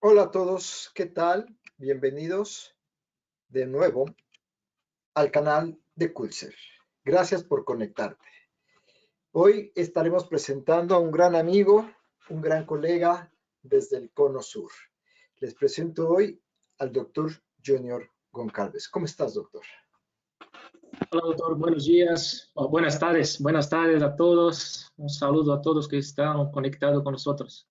Hola a todos, ¿qué tal? Bienvenidos de nuevo al canal de Culser. Gracias por conectarte. Hoy estaremos presentando a un gran amigo, un gran colega desde el Cono Sur. Les presento hoy al doctor Junior Goncalves. ¿Cómo estás, doctor? Hola, doctor. Buenos días o buenas tardes. Buenas tardes a todos. Un saludo a todos que están conectados con nosotros.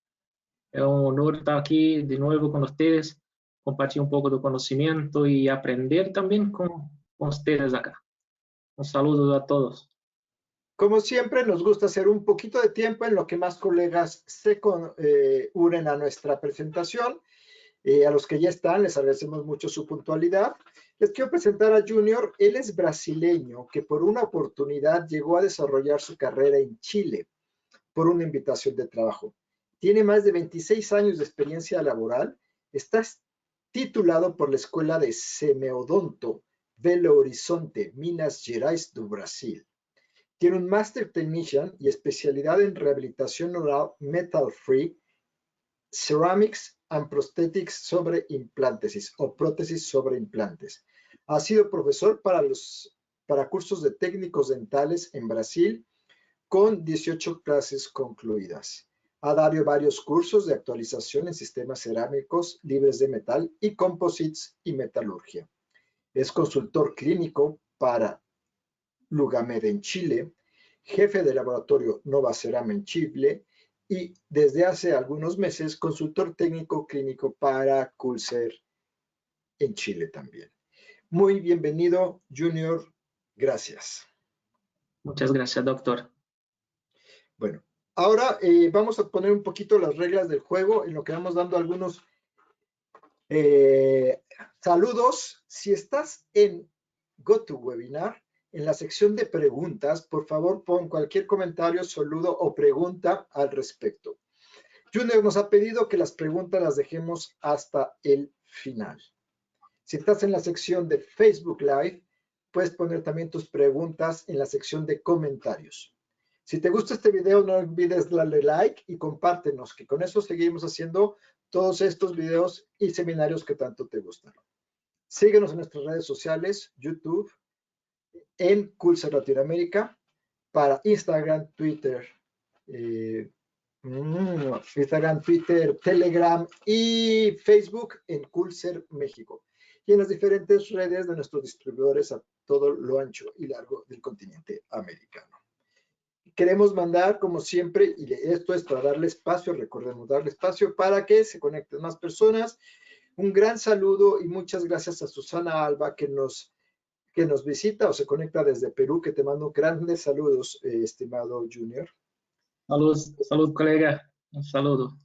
Es un honor estar aquí de nuevo con ustedes, compartir un poco de conocimiento y aprender también con ustedes acá. Un saludo a todos. Como siempre, nos gusta hacer un poquito de tiempo en lo que más colegas se unen a nuestra presentación. A los que ya están, les agradecemos mucho su puntualidad. Les quiero presentar a Junior. Él es brasileño que por una oportunidad llegó a desarrollar su carrera en Chile por una invitación de trabajo. Tiene más de 26 años de experiencia laboral. Está titulado por la Escuela de Semeodonto Belo Horizonte, Minas Gerais do Brasil. Tiene un Master Technician y especialidad en rehabilitación oral metal free, Ceramics and Prosthetics sobre implantes o prótesis sobre implantes. Ha sido profesor para cursos de técnicos dentales en Brasil con 18 clases concluidas. Ha dado varios cursos de actualización en sistemas cerámicos libres de metal y composites y metalurgia. Es consultor clínico para Lugamed en Chile, jefe de laboratorio Novaceram en Chile y desde hace algunos meses consultor técnico clínico para Culser en Chile también. Muy bienvenido, Junior. Gracias. Muchas gracias, doctor. Bueno, ahora vamos a poner un poquito las reglas del juego en lo que vamos dando algunos saludos. Si estás en GoToWebinar, en la sección de preguntas, por favor pon cualquier comentario, saludo o pregunta al respecto. Junior nos ha pedido que las preguntas las dejemos hasta el final. Si estás en la sección de Facebook Live, puedes poner también tus preguntas en la sección de comentarios. Si te gusta este video, no olvides darle like y compártenos, que con eso seguimos haciendo todos estos videos y seminarios que tanto te gustan. Síguenos en nuestras redes sociales, YouTube, en Culser Latinoamérica, para Instagram, Twitter, Telegram y Facebook en Culser México. Y en las diferentes redes de nuestros distribuidores a todo lo ancho y largo del continente americano. Queremos mandar, como siempre, y esto es para darle espacio, recordemos darle espacio para que se conecten más personas. Un gran saludo y muchas gracias a Susana Alba que nos visita o se conecta desde Perú, que te mando grandes saludos, estimado Junior. Salud, colega. Un saludo.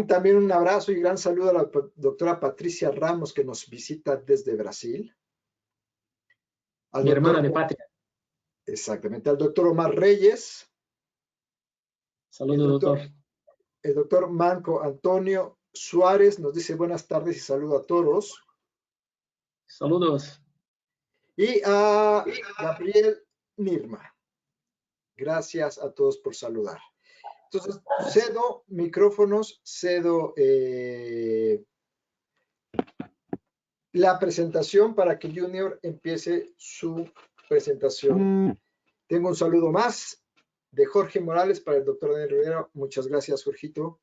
También un abrazo y gran saludo a la doctora Patricia Ramos que nos visita desde Brasil. Mi hermana de patria. Exactamente, al doctor Omar Reyes. Saludos, doctor. El doctor Manco Antonio Suárez nos dice buenas tardes y saludo a todos. Saludos. Y a Gabriel Nirma. Gracias a todos por saludar. Entonces, cedo micrófonos, cedo la presentación para que Junior empiece su presentación. Tengo un saludo más de Jorge Morales para el doctor Daniel Rivera. Muchas gracias, Jorgito.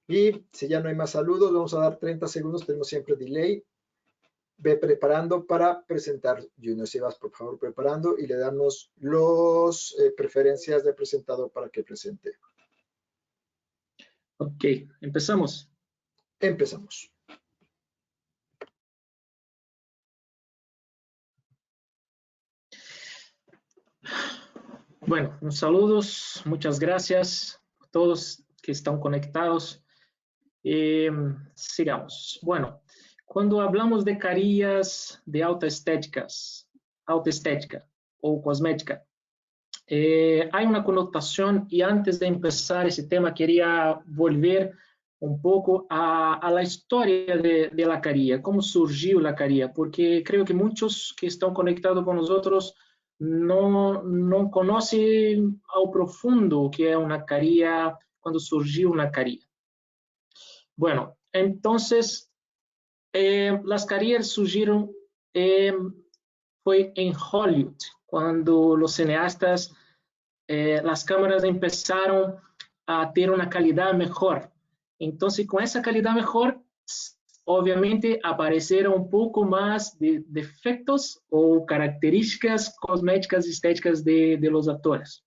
Y si ya no hay más saludos, vamos a dar 30 segundos. Tenemos siempre delay. Ve preparando para presentar. Junior, si vas, por favor, preparando y le damos las preferencias de presentador para que presente. Ok, empezamos. Empezamos. Bueno, saludos, muchas gracias a todos que están conectados. Sigamos. Bueno, cuando hablamos de carillas de alta estética o cosmética, hay una connotación y antes de empezar ese tema quería volver un poco a la historia de la carilla, cómo surgió la carilla, porque creo que muchos que están conectados con nosotros no conocen ao profundo o que é uma carilla, quando surgiu uma carilla. Bueno, Entonces, las carillas surgieron, fue en Hollywood, cuando los cineastas, las cámaras empezaron a tener una calidad mejor. Entonces, con esa calidad mejor, obviamente aparecieron un poco más de defectos o características cosméticas y estéticas de los actores.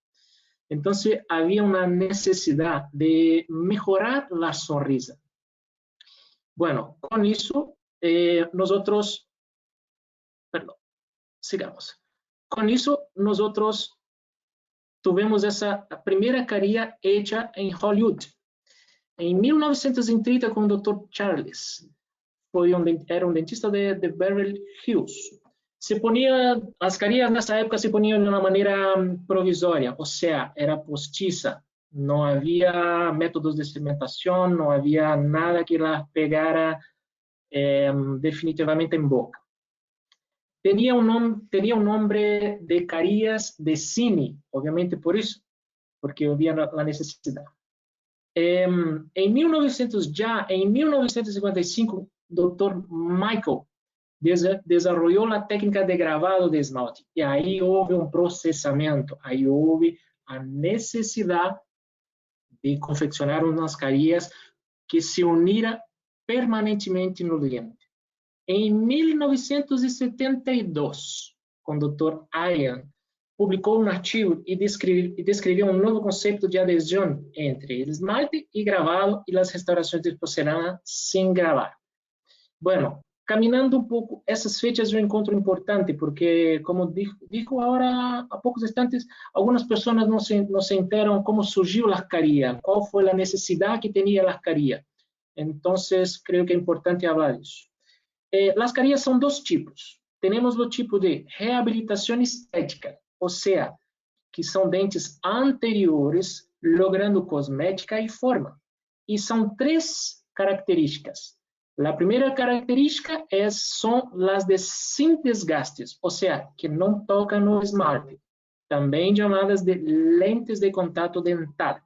Entonces, había una necesidad de mejorar la sonrisa. Bueno, con eso, nosotros, perdón, sigamos. Con eso, nosotros tuvimos essa primeira carilla hecha em Hollywood. Em 1930, com o Dr. Charles, era um dentista de Beverly Hills. Se ponia, as carillas nessa época se poniam de uma maneira provisória, ou seja, era postiça. Não havia métodos de cimentação, não havia nada que la pegara definitivamente em boca. Tenía un nombre de carillas de cine, obviamente por eso, porque había la necesidad. En 1955, Dr. Michael desarrolló la técnica de grabado de esmalte, y ahí hubo un procesamiento, ahí hubo la necesidad de confeccionar unas carillas que se unieran permanentemente no diente. Em 1972, o Dr. Ian publicou um artigo e descreveu um novo conceito de adesão entre esmalte e gravado e as restaurações de porcelana sem gravar. Bueno, caminhando um pouco, essas fechas eu encontro importante porque, como dijo agora há poucos instantes, algumas pessoas não se enteram como surgiu a carilha, qual foi a necessidade que tinha a carilha. Então, creio que é importante falar disso. Las carillas son dos tipos. Tenemos el tipo de reabilitación estética, o sea, que son dentes anteriores logrando cosmética y forma. Y son tres características. La primera característica son las de sin desgastes, o sea, que no tocan el esmalte, también llamadas de lentes de contacto dental.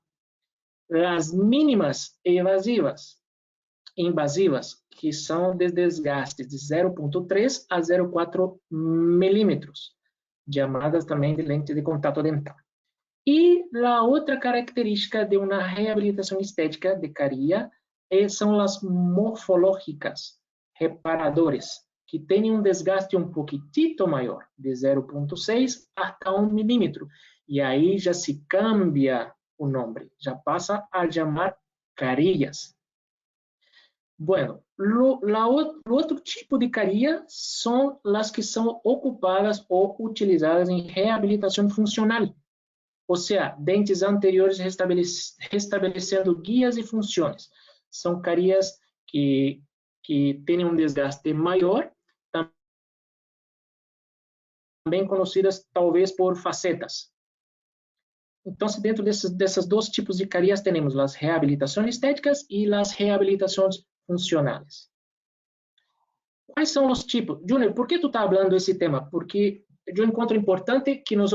Las mínimas invasivas, que são de desgaste de 0,3 a 0,4 milímetros, chamadas também de lente de contato dental. E a outra característica de uma reabilitação estética de carilha são as morfológicas, reparadores, que têm um desgaste um pouquitito maior, de 0,6 até 1 milímetro. E aí já se cambia o nome, já passa a chamar carillas. Bueno, o outro tipo de carilha são as que são ocupadas ou utilizadas em reabilitação funcional, ou seja, dentes anteriores restabelecendo guias e funções. São carilhas que têm um desgaste maior, também conhecidas talvez por facetas. Então, dentro desses dois tipos de carilhas, temos as reabilitações estéticas e as reabilitações funcionais. Quais são os tipos? Júnior, por que tu está falando desse tema? Porque eu encontro importante que nós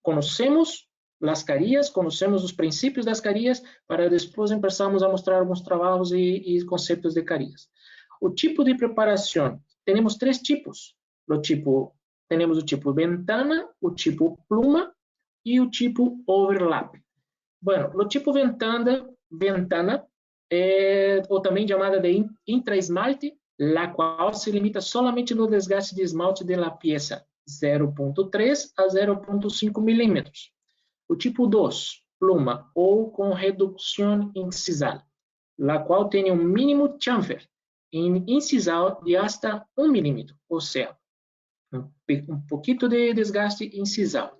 conhecemos as carilhas, conhecemos os princípios das carilhas, para depois começarmos a mostrar alguns trabalhos e conceitos de carilhas. O tipo de preparação, temos três tipos. Temos o tipo ventana, o tipo pluma e o tipo overlap. Bueno, o tipo ventana ou também chamada de intraesmalte, la qual se limita somente no desgaste de esmalte de la pieza, 0,3 a 0,5 milímetros. O tipo 2, pluma, ou com redução incisal, la qual tem um mínimo chamfer incisal de hasta 1 milímetro, ou seja, um pouquinho de desgaste incisal.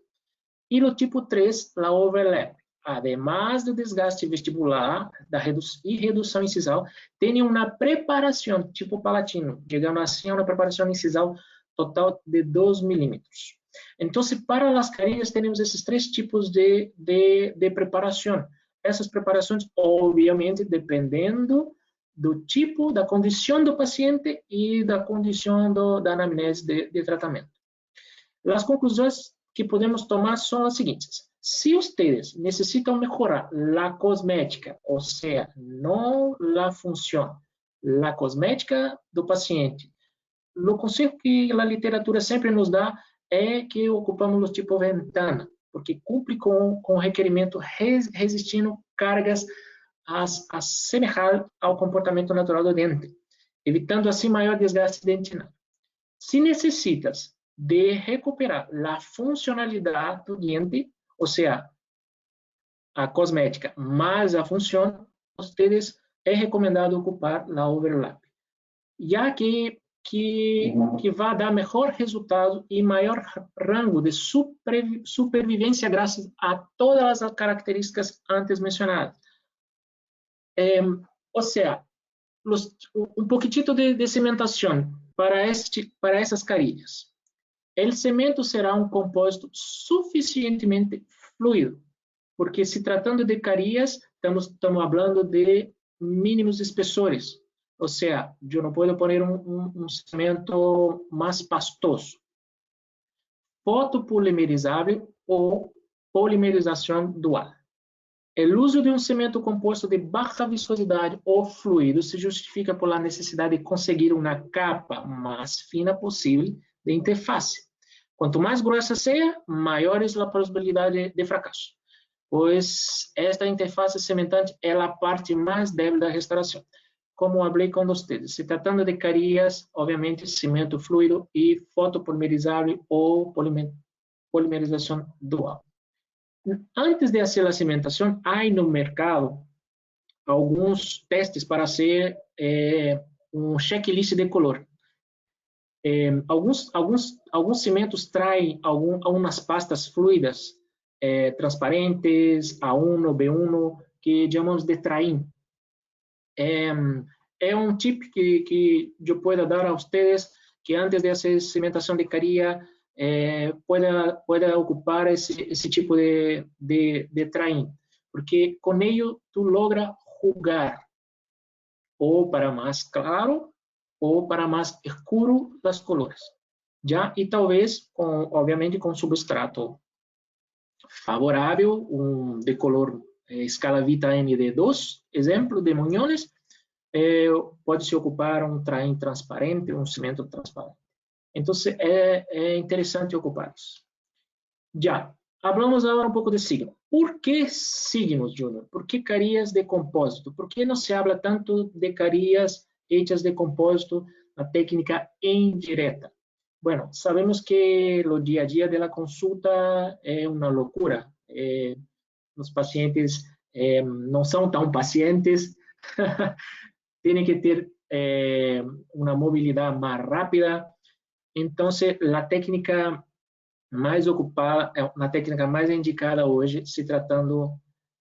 E o tipo 3, la overlap, además do desgaste vestibular e redução incisal, tem uma preparação tipo palatino, chegando assim a uma preparação incisal total de 2 milímetros. Então, para as carilhas, temos esses três tipos de preparação. Essas preparações, obviamente, dependendo do tipo, da condição do paciente e da condição da anamnese de tratamento. As conclusões que podemos tomar são as seguintes. Se vocês necessitam melhorar a cosmética, ou seja, não a função, a cosmética do paciente. O conselho que a literatura sempre nos dá é que ocupamos o tipo ventana, porque cumpre com o requerimento resistindo cargas assemelhar ao comportamento natural do dente, evitando assim maior desgaste dentinal. Se necessitas de recuperar a funcionalidade do dente, ou seja, a cosmética mais a função, vocês é recomendado ocupar a overlap, já que vai dar melhor resultado e maior rango de supervivência graças a todas as características antes mencionadas. Ou seja, um pouquinho de cimentação para essas carilhas. O cimento será um composto suficientemente fluido, porque se tratando de carilhas, estamos falando de mínimos espessores. Ou seja, eu não posso pôr um cimento mais pastoso. Fotopolimerizável ou polimerização dual. O uso de um cimento composto de baixa viscosidade ou fluido se justifica por a necessidade de conseguir uma capa mais fina possível de interface. Quanto mais grossa seja, maior é a probabilidade de fracasso, pois esta interface cimentante é a parte mais débil da restauração. Como falei com vocês, se tratando de carilhas, obviamente, cimento fluido e fotopolimerizável ou polimerização dual. Antes de fazer a cimentação, há no mercado alguns testes para fazer um checklist de color. Alguns cimentos traem algumas pastas fluidas, transparentes, A1, B1, que chamamos de traim. É um tip que eu posso dar a vocês, que antes de fazer cimentação de carilha, pueda ocupar esse tipo de traim, porque com ele tu logra jugar ou para mais claro ou para mais escuro das colores, já, e talvez obviamente com substrato favorável, de color escala Vita N de 2, exemplo de monhones, pode-se ocupar um traim transparente, um cimento transparente. Então, é interessante ocupá-los. Já, falamos agora um pouco de signo. Por que signos, Júnior? Por que carilhas de compósito? Por que não se habla tanto de carilhas hechas de compósito na técnica indireta? Bueno, sabemos que o dia a dia da consulta é uma loucura. Os pacientes não são tão pacientes, têm que ter uma mobilidade mais rápida. Então, a técnica mais ocupada, a técnica mais indicada hoje, se tratando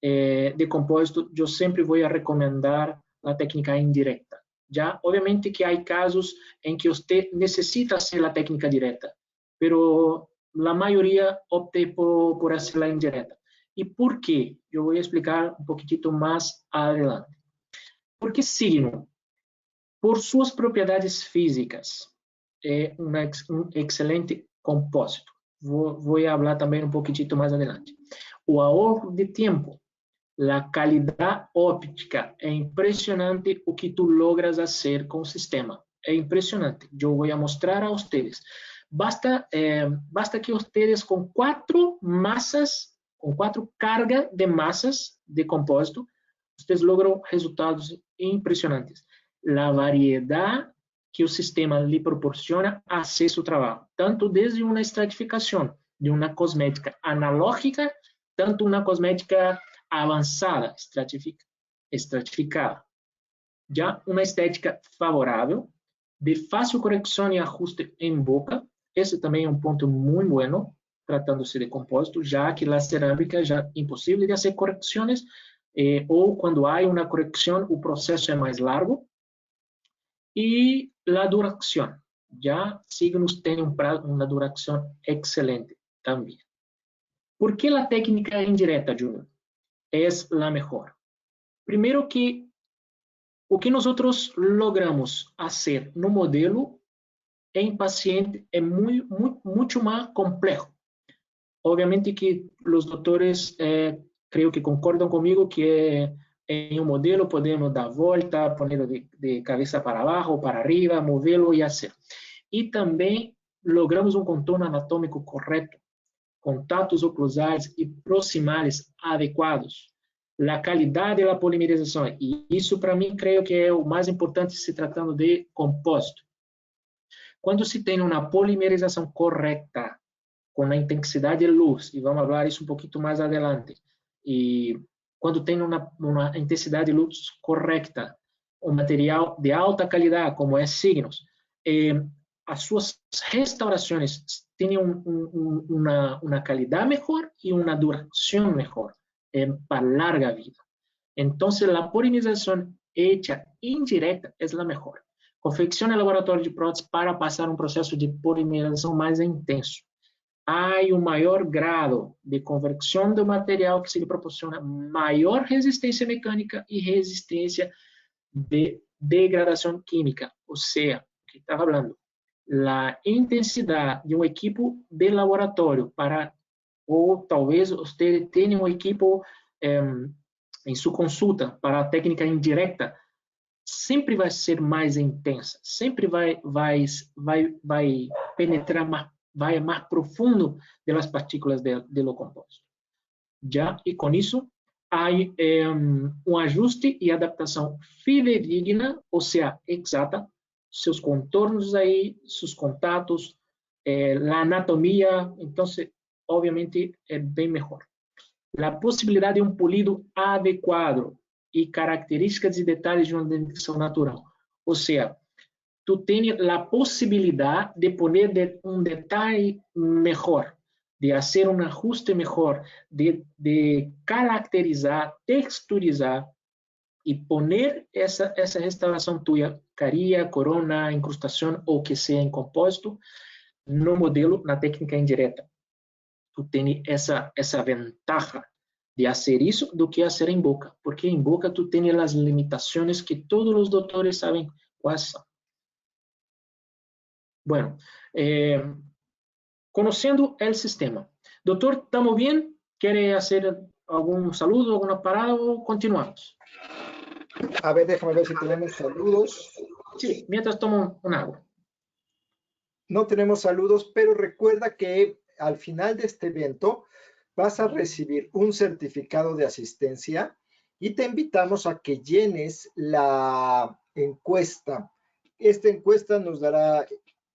de compósito, eu sempre vou recomendar a técnica indireta. Já, obviamente que há casos em que você necessita fazer a técnica direta, pero a maioria opte por fazer a indireta. E por quê? Eu vou explicar um pouquinho mais adelante. Porque signo, por suas propriedades físicas, é um excelente compósito. Vou falar também um pouquinho mais adelante. O ahorro de tempo, a qualidade óptica, é impressionante o que tu logras fazer com o sistema. É impressionante. Eu vou mostrar a vocês. Basta que vocês com 4 massas, com 4 cargas de massas de compósito, vocês logram resultados impressionantes. A variedade que o sistema lhe proporciona acesso ao trabalho, tanto desde uma estratificação de uma cosmética analógica, tanto uma cosmética avançada, estratificada. Já uma estética favorável, de fácil correção e ajuste em boca, esse também é um ponto muito bueno, tratando-se de compósito, já que a cerâmica já é impossível de fazer correções, ou quando há uma correção, o processo é mais largo. E a duração, já signos têm uma duração excelente também. ¿Por que a técnica indireta, Júnior, é a melhor? Primeiro que o que nós logramos fazer no modelo em paciente é muito mais complexo. Obviamente que os doutores creio que concordam comigo que Em um modelo, podemos dar volta, pô-lo de cabeça para abaixo ou para arriba, movê-lo e fazer. E também logramos um contorno anatômico correto, contatos oclusais e proximais adequados, a qualidade da polimerização. E isso, para mim, creio que é o mais importante se tratando de composto. Quando se tem uma polimerização correta, com a intensidade de luz, e vamos falar isso um pouquinho mais adelante, e quando tem uma intensidade de luz correta, um material de alta qualidade, como é Signos, as suas restaurações têm uma qualidade melhor e uma duração melhor para larga vida. Então, a polinização hecha indireta é a melhor. Confecciona o laboratório de prótese para passar um processo de polimerização mais intenso. Há um maior grado de conversão do material que se lhe proporciona maior resistência mecânica e resistência de degradação química. Ou seja, o que estava falando, a intensidade de um equipo de laboratório para, ou talvez você tenha um equipo em sua consulta para a técnica indireta, sempre vai ser mais intensa, sempre vai penetrar mais profundo das partículas do composto. Já, e com isso, há um ajuste e adaptação fidedigna, ou seja, exata, seus contornos aí, seus contatos, a anatomia, então, obviamente, é bem melhor. A possibilidade de um polido adequado e características e detalhes de uma dentição natural. Ou seja, tu tens a possibilidade de poner um detalhe melhor, de fazer um ajuste melhor, de caracterizar, texturizar e poner essa restauração tua, caria, corona, incrustação ou que seja em composto, no modelo, na técnica indireta. Tu tens essa vantagem de fazer isso do que fazer em boca, porque em boca tu tens as limitações que todos os doutores sabem quais são. Bueno, conociendo el sistema. Doctor, ¿estamos bien? ¿Quiere hacer algún saludo, alguna parada o continuamos? A ver, déjame ver si tenemos saludos. Sí, mientras tomo un agua. No tenemos saludos, pero recuerda que al final de este evento vas a recibir un certificado de asistencia y te invitamos a que llenes la encuesta. Esta encuesta nos dará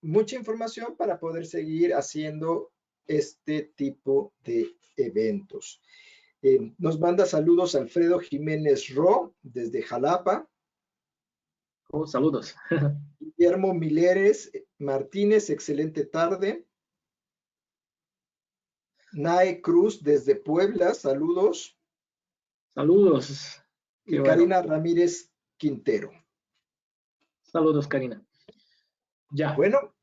mucha información para poder seguir haciendo este tipo de eventos. Nos manda saludos Alfredo Jiménez Ro desde Jalapa. Oh, saludos. Guillermo Mileres Martínez, excelente tarde. Nae Cruz desde Puebla, saludos. Saludos. Y Karina Ramírez Quintero. Saludos, Karina. Ya. Bueno,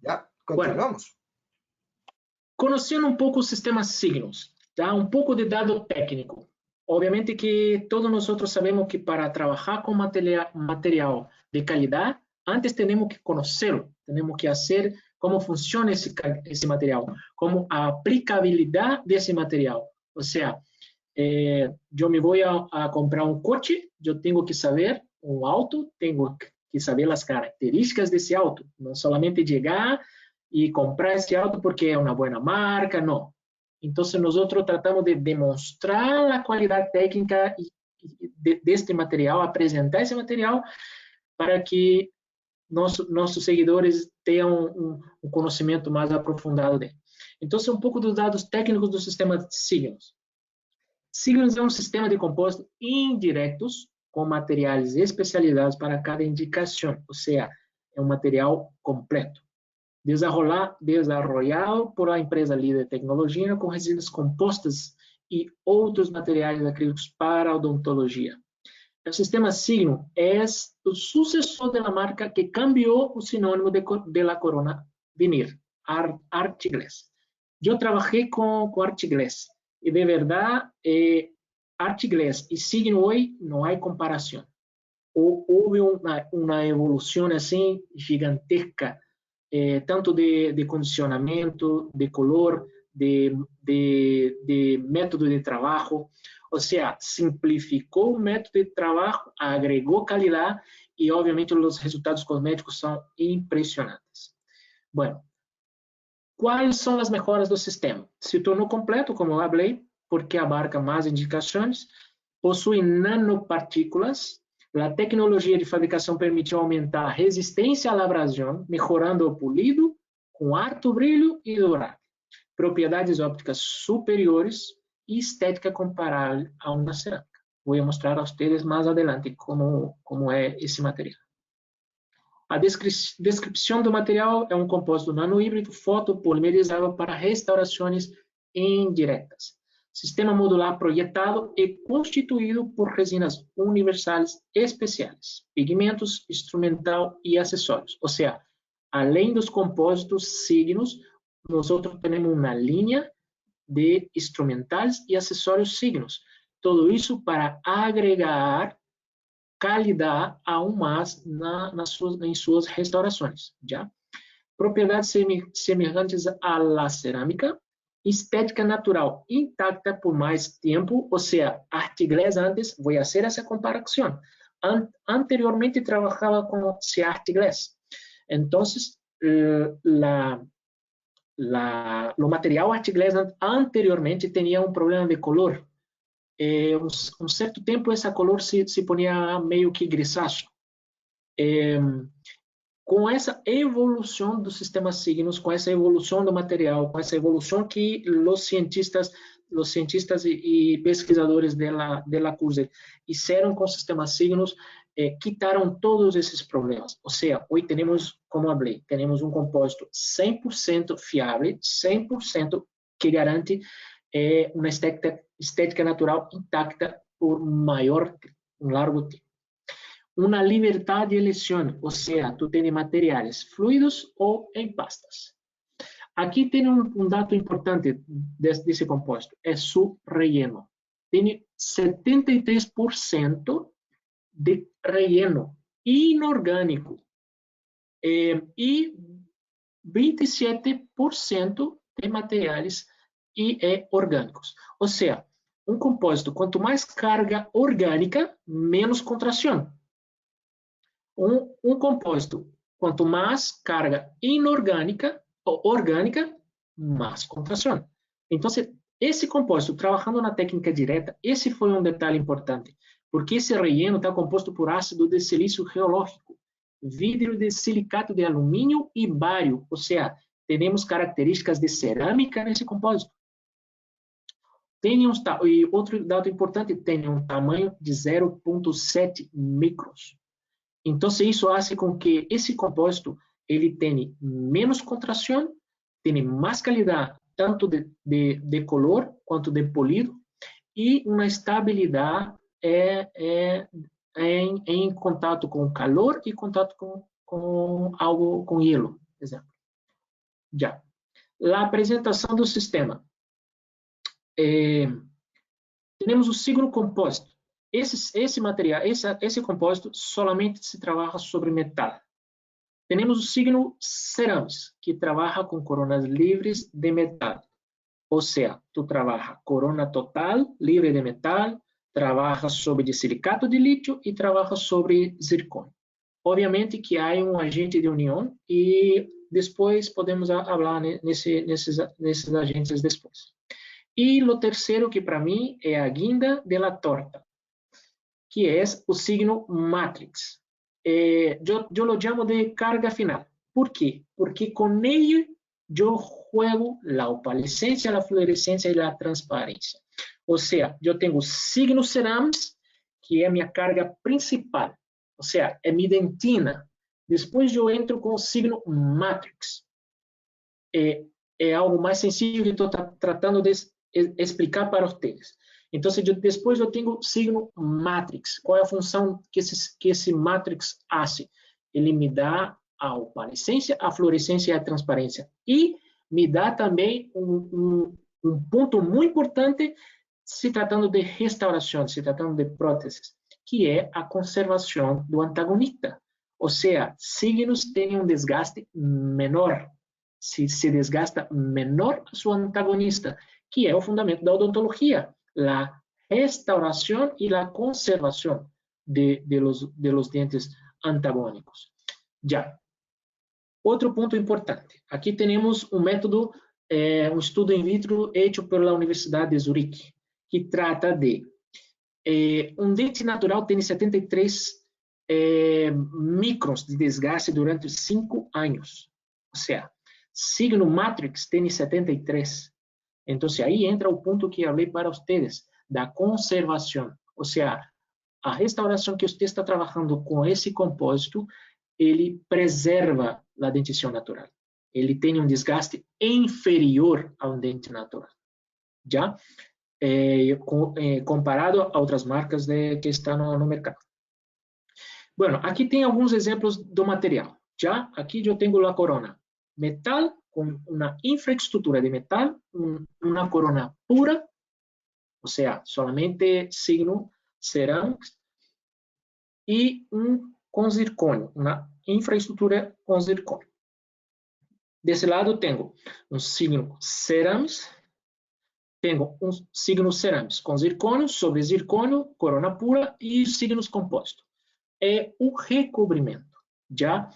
ya continuamos. Bueno, conociendo un poco el sistema Signos, ¿ya? Un poco de dado técnico. Obviamente que todos nosotros sabemos que para trabajar con material de calidad, antes tenemos que conocerlo, tenemos que hacer cómo funciona ese material, cómo aplicabilidad de ese material. O sea, yo me voy a comprar un coche, yo tengo que saber un auto, tengo que saber las características de ese auto, no solamente llegar y comprar ese auto porque es una buena marca, no. Entonces nosotros tratamos de demostrar la calidad técnica de este material, apresentar ese material para que nossos seguidores tenham um conhecimento mais aprofundado dele. Então, um pouco dos dados técnicos do sistema Signos. Signos é um sistema de compostos indiretos com materiais especializados para cada indicação, ou seja, é um material completo. Desarrollado por a empresa líder de tecnologia com resinas compostas e outros materiais acrílicos para a odontologia. O sistema Signo é o sucessor da marca que cambiou o sinônimo de la Corona Veneer, Artiglass. Eu trabalhei com Artiglass e de verdade, Artiglass e Signo hoje não há comparação. Houve uma evolução assim gigantesca, tanto de condicionamento, de color, de método de trabajo. O sea, simplificó el método de trabajo, agregó calidad y obviamente los resultados cosméticos son impresionantes. Bueno, ¿cuáles son las mejoras del sistema? Se tornou completo, como eu falei, porque abarca mais indicações, possui nanopartículas, a tecnologia de fabricação permitiu aumentar a resistência à abrasão, melhorando o polido com alto brilho e dourado, propriedades ópticas superiores e estética comparável a uma cerâmica. Vou mostrar a vocês mais adelante como é esse material. A descrição do material é um composto nanohíbrido fotopolimerizável para restaurações indiretas. Sistema modular projetado e constituído por resinas universais especiais, pigmentos, instrumental e acessórios. Ou seja, além dos compósitos signos, nós temos uma linha de instrumentais e acessórios signos. Tudo isso para agregar qualidade aún mais em suas restaurações. Já? Propriedades semelhantes à la cerâmica, estética natural intacta por mais tempo, ou seja, Artiglass antes, vou fazer essa comparação. Anteriormente trabalhava com Artiglass. Então, o material Artiglass anteriormente tinha um problema de color. Um certo tempo essa color se ponia meio que grisáceo. Com essa evolução do sistema signos, com essa evolução do material, com essa evolução que os cientistas e pesquisadores da Cursed fizeram com o sistema signos, quitaram todos esses problemas. Ou seja, hoje temos, como falei, temos um compósito 100% fiável, 100% que garante uma estética natural intacta por um largo tempo. Uma liberdade de eleição, ou seja, tu tens materiais fluidos ou em pastas. Aqui tem um dado importante desse composto, é seu relleno. Tem 73% de relleno inorgânico e 27% de materiais orgânicos. Ou seja, um compósito, quanto mais carga orgânica, menos contração. Um compósito, quanto mais carga inorgânica ou orgânica, mais contração. Então, esse compósito, trabalhando na técnica direta, esse foi um detalhe importante, porque esse relleno está composto por ácido de silício geológico, vidro de silicato de alumínio e bário, ou seja, temos características de cerâmica nesse compósito. E outro dado importante, tem um tamanho de 0,7 micros. Então, isso faz com que esse compósito ele tenha menos contração, tenha mais qualidade, tanto de color quanto de polido, e uma estabilidade em contato com calor e contato com algo, com hielo, por exemplo. Já. A apresentação do sistema. Temos o signo composto. Esse material, esse compósito, solamente se trabalha sobre metal. Temos o signo cerâmicos, que trabalha com coronas livres de metal. Ou seja, tu trabalha corona total, livre de metal, trabalha sobre silicato de lítio e trabalha sobre zircônio. Obviamente que há um agente de união e depois podemos falar nesses agentes depois. E o terceiro, que para mim é a guinda de la torta, que é o signo Matrix. Eu lo chamo de carga final. Por quê? Porque com ele eu juego a opalescência, a fluorescência e a transparência. Ou seja, eu tenho o signo cerâmicos, que é a minha carga principal. Ou seja, é minha dentina. Depois eu entro com o signo Matrix. É algo mais sensível que estou tratando de explicar para vocês. Então, depois eu tenho o signo Matrix. Qual é a função que esse Matrix faz? Ele me dá a opalescência, a fluorescência e a transparência. E me dá também um ponto muito importante se tratando de restauração, se tratando de próteses, que é a conservação do antagonista. Ou seja, signos têm um desgaste menor. se desgasta menor a su antagonista, que é o fundamento da odontologia, a restauração e a conservação de los dientes antagônicos. Já. Outro ponto importante. Aqui temos um método, um estudo in vitro feito pela Universidade de Zurique, que trata de um dente natural tem 73 microns de desgaste durante 5 anos. Ou seja, signo Matrix tem 73. Então, aí entra o ponto que eu falei para vocês, da conservação. Ou seja, a restauração que você está trabalhando com esse compósito, ele preserva a dentição natural. Ele tem um desgaste inferior ao dente natural. Já? Comparado a outras marcas que estão no mercado. Bueno, aqui tem alguns exemplos do material. Já? Aqui eu tenho a corona. Metal com uma infraestrutura de metal, uma corona pura, ou seja, solamente signo cerâmicos, e com zircônio, uma infraestrutura com zircônio. Desse lado tenho um signo cerâmicos, tenho um signo cerâmicos com zircônio, sobre zircônio, corona pura e signos compostos. É o recobrimento. Já?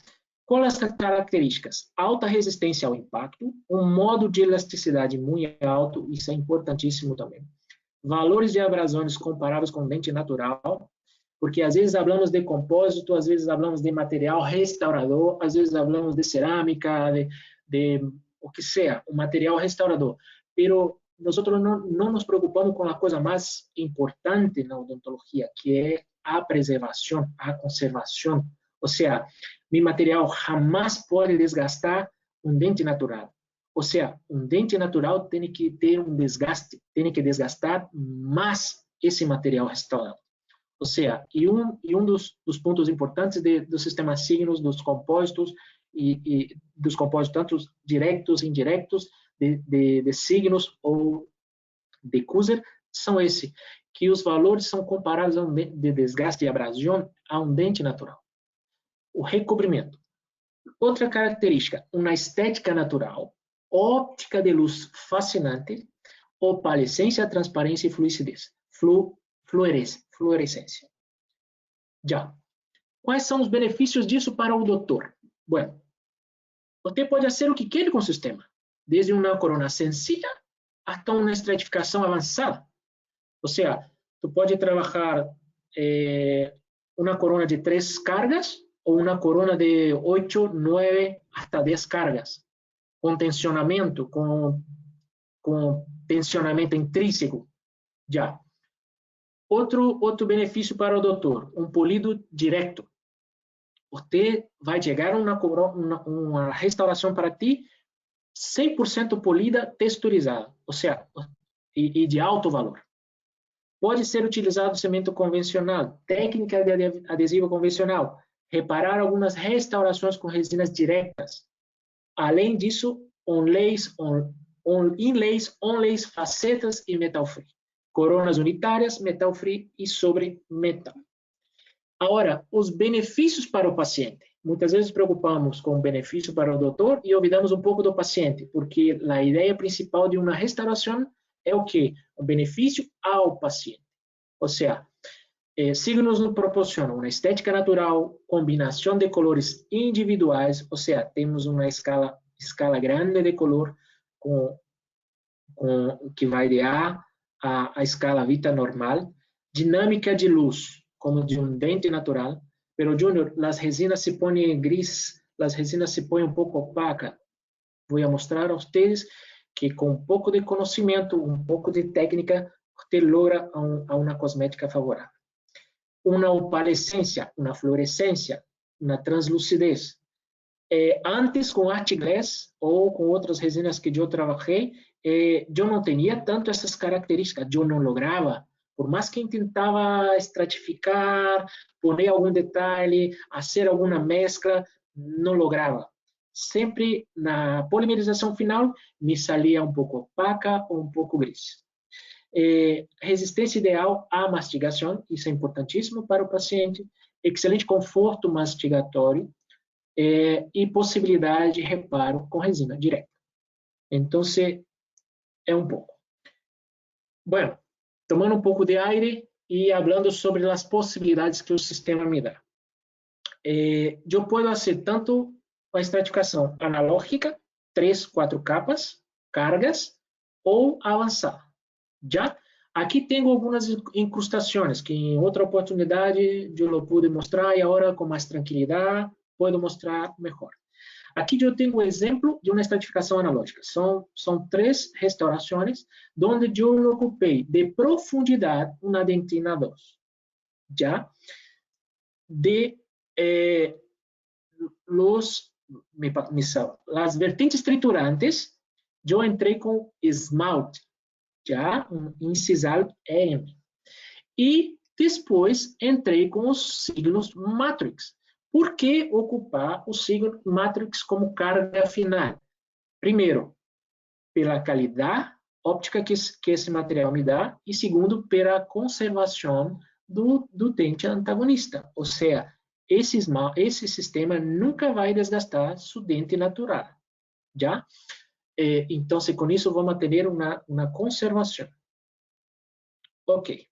Qual as características? Alta resistência ao impacto, um modo de elasticidade muito alto, isso é importantíssimo também. Valores de abrasões comparáveis com dente natural, porque às vezes falamos de compósito, às vezes falamos de material restaurador, às vezes falamos de cerâmica, de o que seja, um material restaurador. Pero nós não nos preocupamos com a coisa mais importante na odontologia, que é a preservação, a conservação. Ou seja, meu material jamais pode desgastar um dente natural. Ou seja, um dente natural tem que ter um desgaste, tem que desgastar mais esse material restaurado. Ou seja, e um dos pontos importantes dos sistemas signos, dos compósitos, e dos compósitos tanto diretos e indiretos, de signos ou de Kuser, são esses, que os valores são comparáveis a de desgaste e abrasão a um dente natural. O recobrimento. Outra característica, uma estética natural, óptica de luz fascinante, opalescência, transparência e fluidez. Fluorescência. Já. Quais são os benefícios disso para o doutor? Bueno, você pode fazer o que quer com o sistema, desde uma corona sencilla até uma estratificação avançada. Ou seja, tu pode trabalhar uma corona de 3 cargas ou uma corona de 8, 9, até 10 cargas, com tensionamento, com tensionamento intrínseco. Já. Outro benefício para o doutor, um polido direto. Você vai chegar a uma restauração para ti 100% polida, texturizada, ou seja, e de alto valor. Pode ser utilizado cimento convencional, técnica de adesivo convencional, reparar algumas restaurações com resinas diretas. Além disso, inlays, onlays, facetas e metal free. Coronas unitárias, metal free e sobre metal. Agora, os benefícios para o paciente. Muitas vezes preocupamos com o benefício para o doutor e olvidamos um pouco do paciente, porque a ideia principal de uma restauração é o quê? O benefício ao paciente. Ou seja, signos nos proporcionam uma estética natural, combinação de colores individuais, ou seja, temos uma escala grande de color que vai de A a escala Vita normal, dinâmica de luz, como de um dente natural, pero Junior, as resinas se põem gris, as resinas se põem um pouco opacas. Vou mostrar a vocês que com um pouco de conhecimento, um pouco de técnica, você logra uma cosmética favorável. Uma opalescência, uma fluorescência, uma translucidez. Antes, com Art Glass ou com outras resinas que eu trabalhei, eu não tinha tanto essas características, eu não lograva. Por mais que tentava estratificar, poner algum detalhe, fazer alguma mescla, não lograva. Sempre na polimerização final, me saía um pouco opaca ou um pouco gris. Resistência ideal à mastigação, isso é importantíssimo para o paciente. Excelente conforto mastigatório. e possibilidade de reparo com resina direta. Então, é um pouco. Bueno, tomando um pouco de aire e falando sobre as possibilidades que o sistema me dá. Eu posso fazer tanto a estratificação analógica, 3, 4 capas, cargas, ou avançada. Já? Aqui tenho algumas incrustações que em outra oportunidade eu lo pude mostrar e agora com mais tranquilidade posso mostrar melhor. Aqui eu tenho um exemplo de uma estratificação analógica. São 3 restaurações onde eu ocupei de profundidade uma dentina 2. Já? Las vertentes triturantes, eu entrei com esmalte, já, um incisal EM. E depois entrei com os signos Matrix. Por que ocupar o signo Matrix como carga final? Primeiro, pela qualidade óptica que esse material me dá, e segundo, pela conservação do dente antagonista. Ou seja, esse sistema nunca vai desgastar seu dente natural. Já? Então, com isso, vamos ter uma conservação. Ok.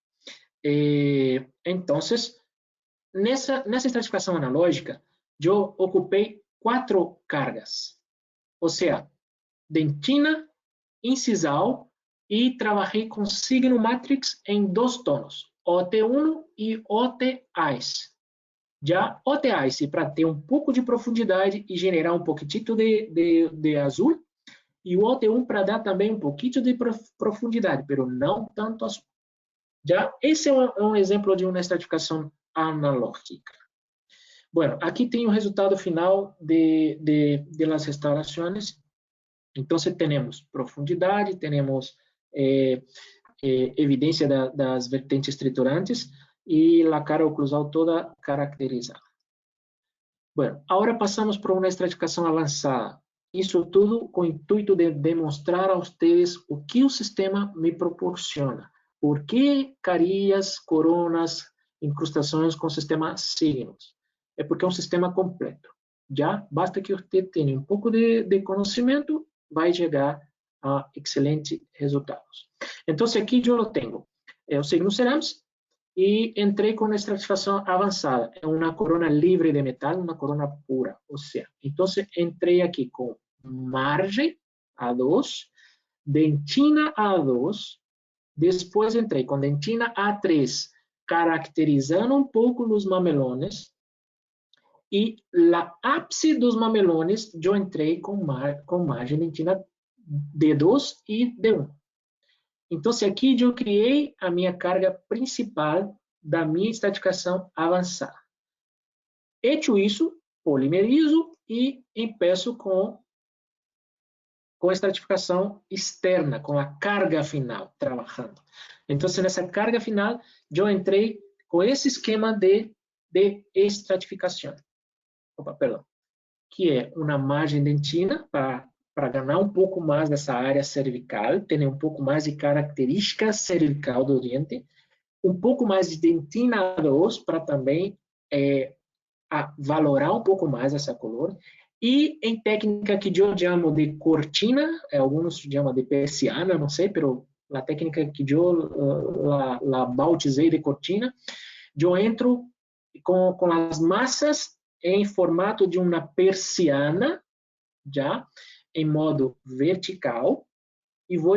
Então, nessa estratificação analógica, eu ocupei 4 cargas. Ou seja, dentina, incisal, e trabalhei com signo Matrix em 2 tonos, OT1 e OT-Ice. Já OT-Ice para ter um pouco de profundidade e generar um pouquinho de azul, e o OT1 para dar também um pouquinho de profundidade, mas não tanto azul. Já esse é um exemplo de uma estratificação analógica. Bueno, aqui tem o resultado final de las restaurações. Então, temos profundidade, temos evidência das vertentes triturantes e a cara oclusal toda caracterizada. Bueno, agora passamos para uma estratificação avançada. Isso tudo com o intuito de demonstrar a vocês o que o sistema me proporciona. Por que carilhas, coronas, incrustações com sistema signos? É porque é um sistema completo. Já basta que você tenha um pouco de conhecimento, vai chegar a excelentes resultados. Então, aqui eu tenho o signo Cerams e entrei com a estratificação avançada. É uma corona livre de metal, uma corona pura. Ou seja, então entrei aqui com margem A2, dentina A2, depois entrei com dentina A3, caracterizando um pouco os mamelones, e a ápice dos mamelones eu entrei com margem dentina D2 e D1. Então, aqui eu criei a minha carga principal da minha estratificação avançada. Hecho isso, polimerizo e empeço com a estratificação externa, com a carga final, trabalhando. Então, nessa carga final, eu entrei com esse esquema de estratificação. Que é uma margem dentina para ganhar um pouco mais dessa área cervical, ter um pouco mais de característica cervical do dente, um pouco mais de dentina 2 para também valorar um pouco mais essa color, e em técnica que eu chamo de cortina, alguns chamam de persiana, não sei, mas a técnica que eu la bautizei de cortina, eu entro com as massas em formato de uma persiana, já, em modo vertical, e vou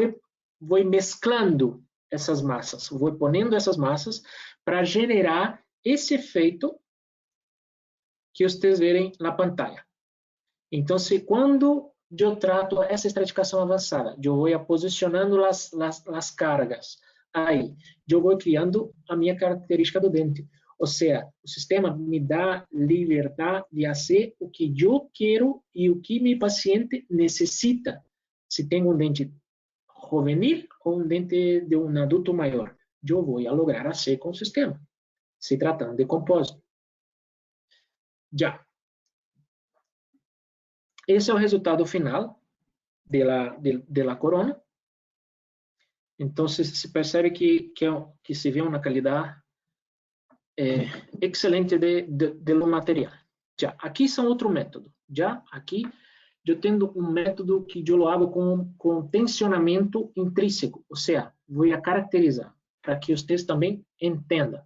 mesclando essas massas, vou ponendo essas massas para generar esse efeito que vocês verem na pantalla. Então, quando eu trato essa estratificação avançada, eu vou posicionando as cargas, aí eu vou criando a minha característica do dente. Ou seja, o sistema me dá liberdade de fazer o que eu quero e o que meu paciente necessita. Se tem um dente juvenil ou um dente de um adulto maior, eu vou lograr fazer com o sistema, se tratando de compósito. Já. Esse é o resultado final de la corona. Então, se percebe que se vê uma qualidade excelente do material. Já, aqui são outro método. Já, aqui eu tenho um método que eu lo hago com tensionamento intrínseco, ou seja, vou a caracterizar, para que vocês também entendam.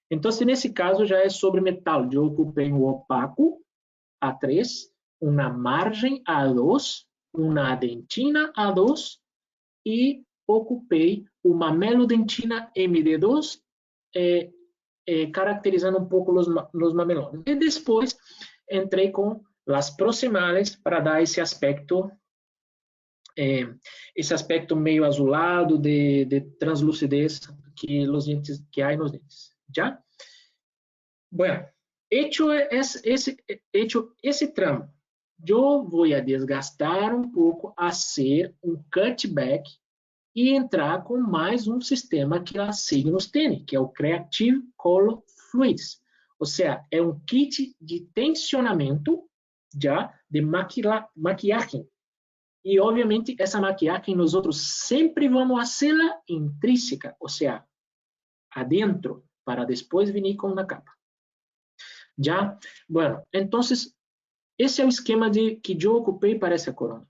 Então, nesse caso, já é sobre metal. Eu ocupei um opaco, A3, uma margem, A2, uma dentina, A2, e ocupei uma melodentina, MD2, caracterizando um pouco os mamelones. E depois, entrei com as proximales para dar esse aspecto meio azulado de translucidez que há nos dentes. ¿Ya? Bueno, hecho esse tramo, eu vou desgastar um pouco, fazer um cutback e entrar com mais um sistema que a Signos tem, que é o Creative Color Fluids. Ou seja, é um kit de tensionamento já de maquiagem. E, obviamente, essa maquiagem nós sempre vamos fazê-la intrínseca, ou seja, adentro, para depois vir com uma capa. Já? Bueno, então, esse é o esquema que eu ocupei para essa corona.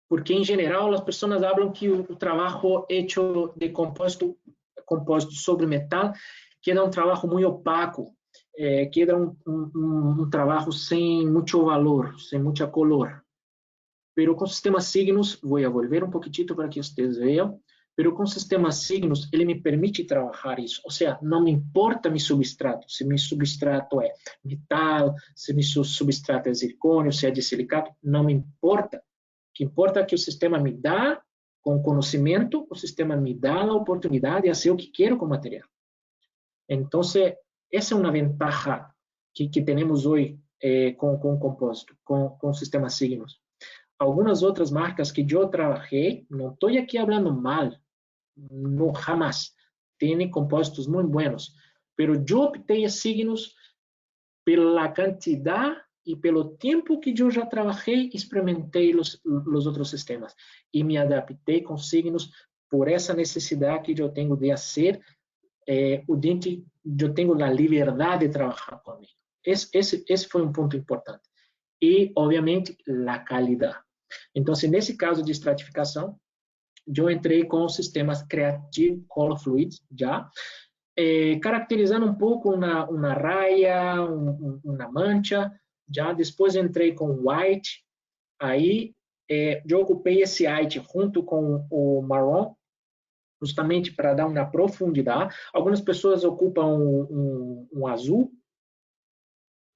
Porque, em geral, as pessoas falam que o trabalho feito de composto sobre metal queda um trabalho muito opaco, queda um trabalho sem muito valor, sem muita color. Pero com o sistema Signos, vou volver um pouquinho para que vocês vejam, pero com o sistema Signos, ele me permite trabalhar isso. Ou seja, não me importa meu substrato, se meu substrato é metal, se meu substrato é zircônio, se é de silicato, não me importa. O que importa é que o sistema me dá, com conhecimento, o sistema me dá a oportunidade de fazer o que quero com o material. Então, essa é uma vantagem que temos hoje com o compósito, com o sistema Signos. Algumas outras marcas que eu trabalhei, não estou aqui falando mal, não jamais, tem compósitos muito buenos, pero eu optei a Signos pela quantidade e pelo tempo que eu já trabalhei, experimentei os outros sistemas e me adaptei com Signos por essa necessidade que eu tenho de fazer o dente, eu tenho a liberdade de trabalhar com ele. Esse foi um ponto importante. E, obviamente, a qualidade. Então, nesse caso de estratificação, eu entrei com os sistemas Creative Color Fluids, já, caracterizando um pouco uma raia, uma mancha, já. Depois entrei com White, aí eu ocupei esse White junto com o Marrom, justamente para dar uma profundidade. Algumas pessoas ocupam um azul,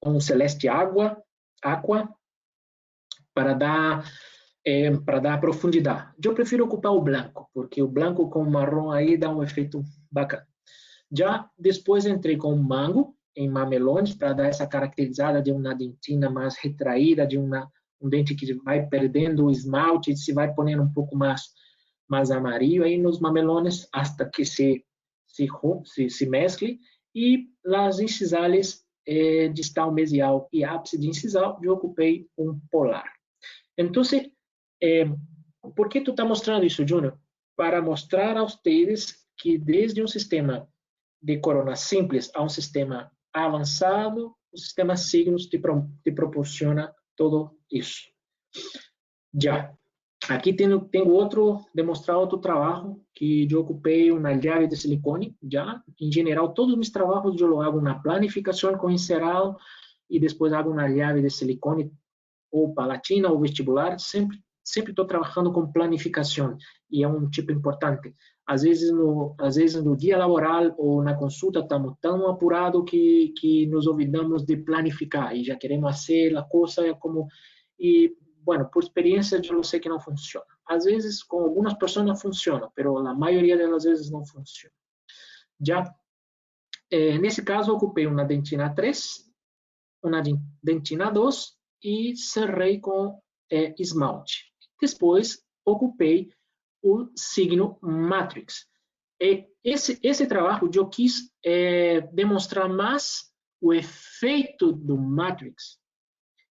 um celeste aqua, para dar profundidade. Eu prefiro ocupar o branco, porque o branco com o marrom aí dá um efeito bacana. Já depois entrei com o mango em mamelones para dar essa caracterizada de uma dentina mais retraída, de um dente que vai perdendo o esmalte, se vai ponendo um pouco mais amarillo aí nos mamelones, hasta que se mescle. E as incisales distal mesial e ápice de incisal, eu ocupei um polar. Então, por que tu está mostrando isso, Júnior? Para mostrar a vocês que desde um sistema de corona simples a um sistema avançado, o sistema Signos te proporciona tudo isso. Já. Aqui tenho demonstrar outro trabalho que eu ocupei uma llave de silicone. Já, em geral, todos os meus trabalhos eu hago na planificação com encerado e depois hago uma llave de silicone ou palatina ou vestibular. Sempre estou trabalhando com planificação e é um tipo importante. Às vezes no dia laboral ou na consulta estamos tão apurados que nos olvidamos de planificar e já queremos fazer a coisa como bueno, por experiência eu sei que não funciona. Às vezes com algumas pessoas não funciona, mas a maioria das vezes não funciona. Já nesse caso ocupei uma dentina 3, uma dentina 2 e cerrei com esmalte. Depois ocupei o signo Matrix. Esse trabalho eu quis demonstrar mais o efeito do Matrix.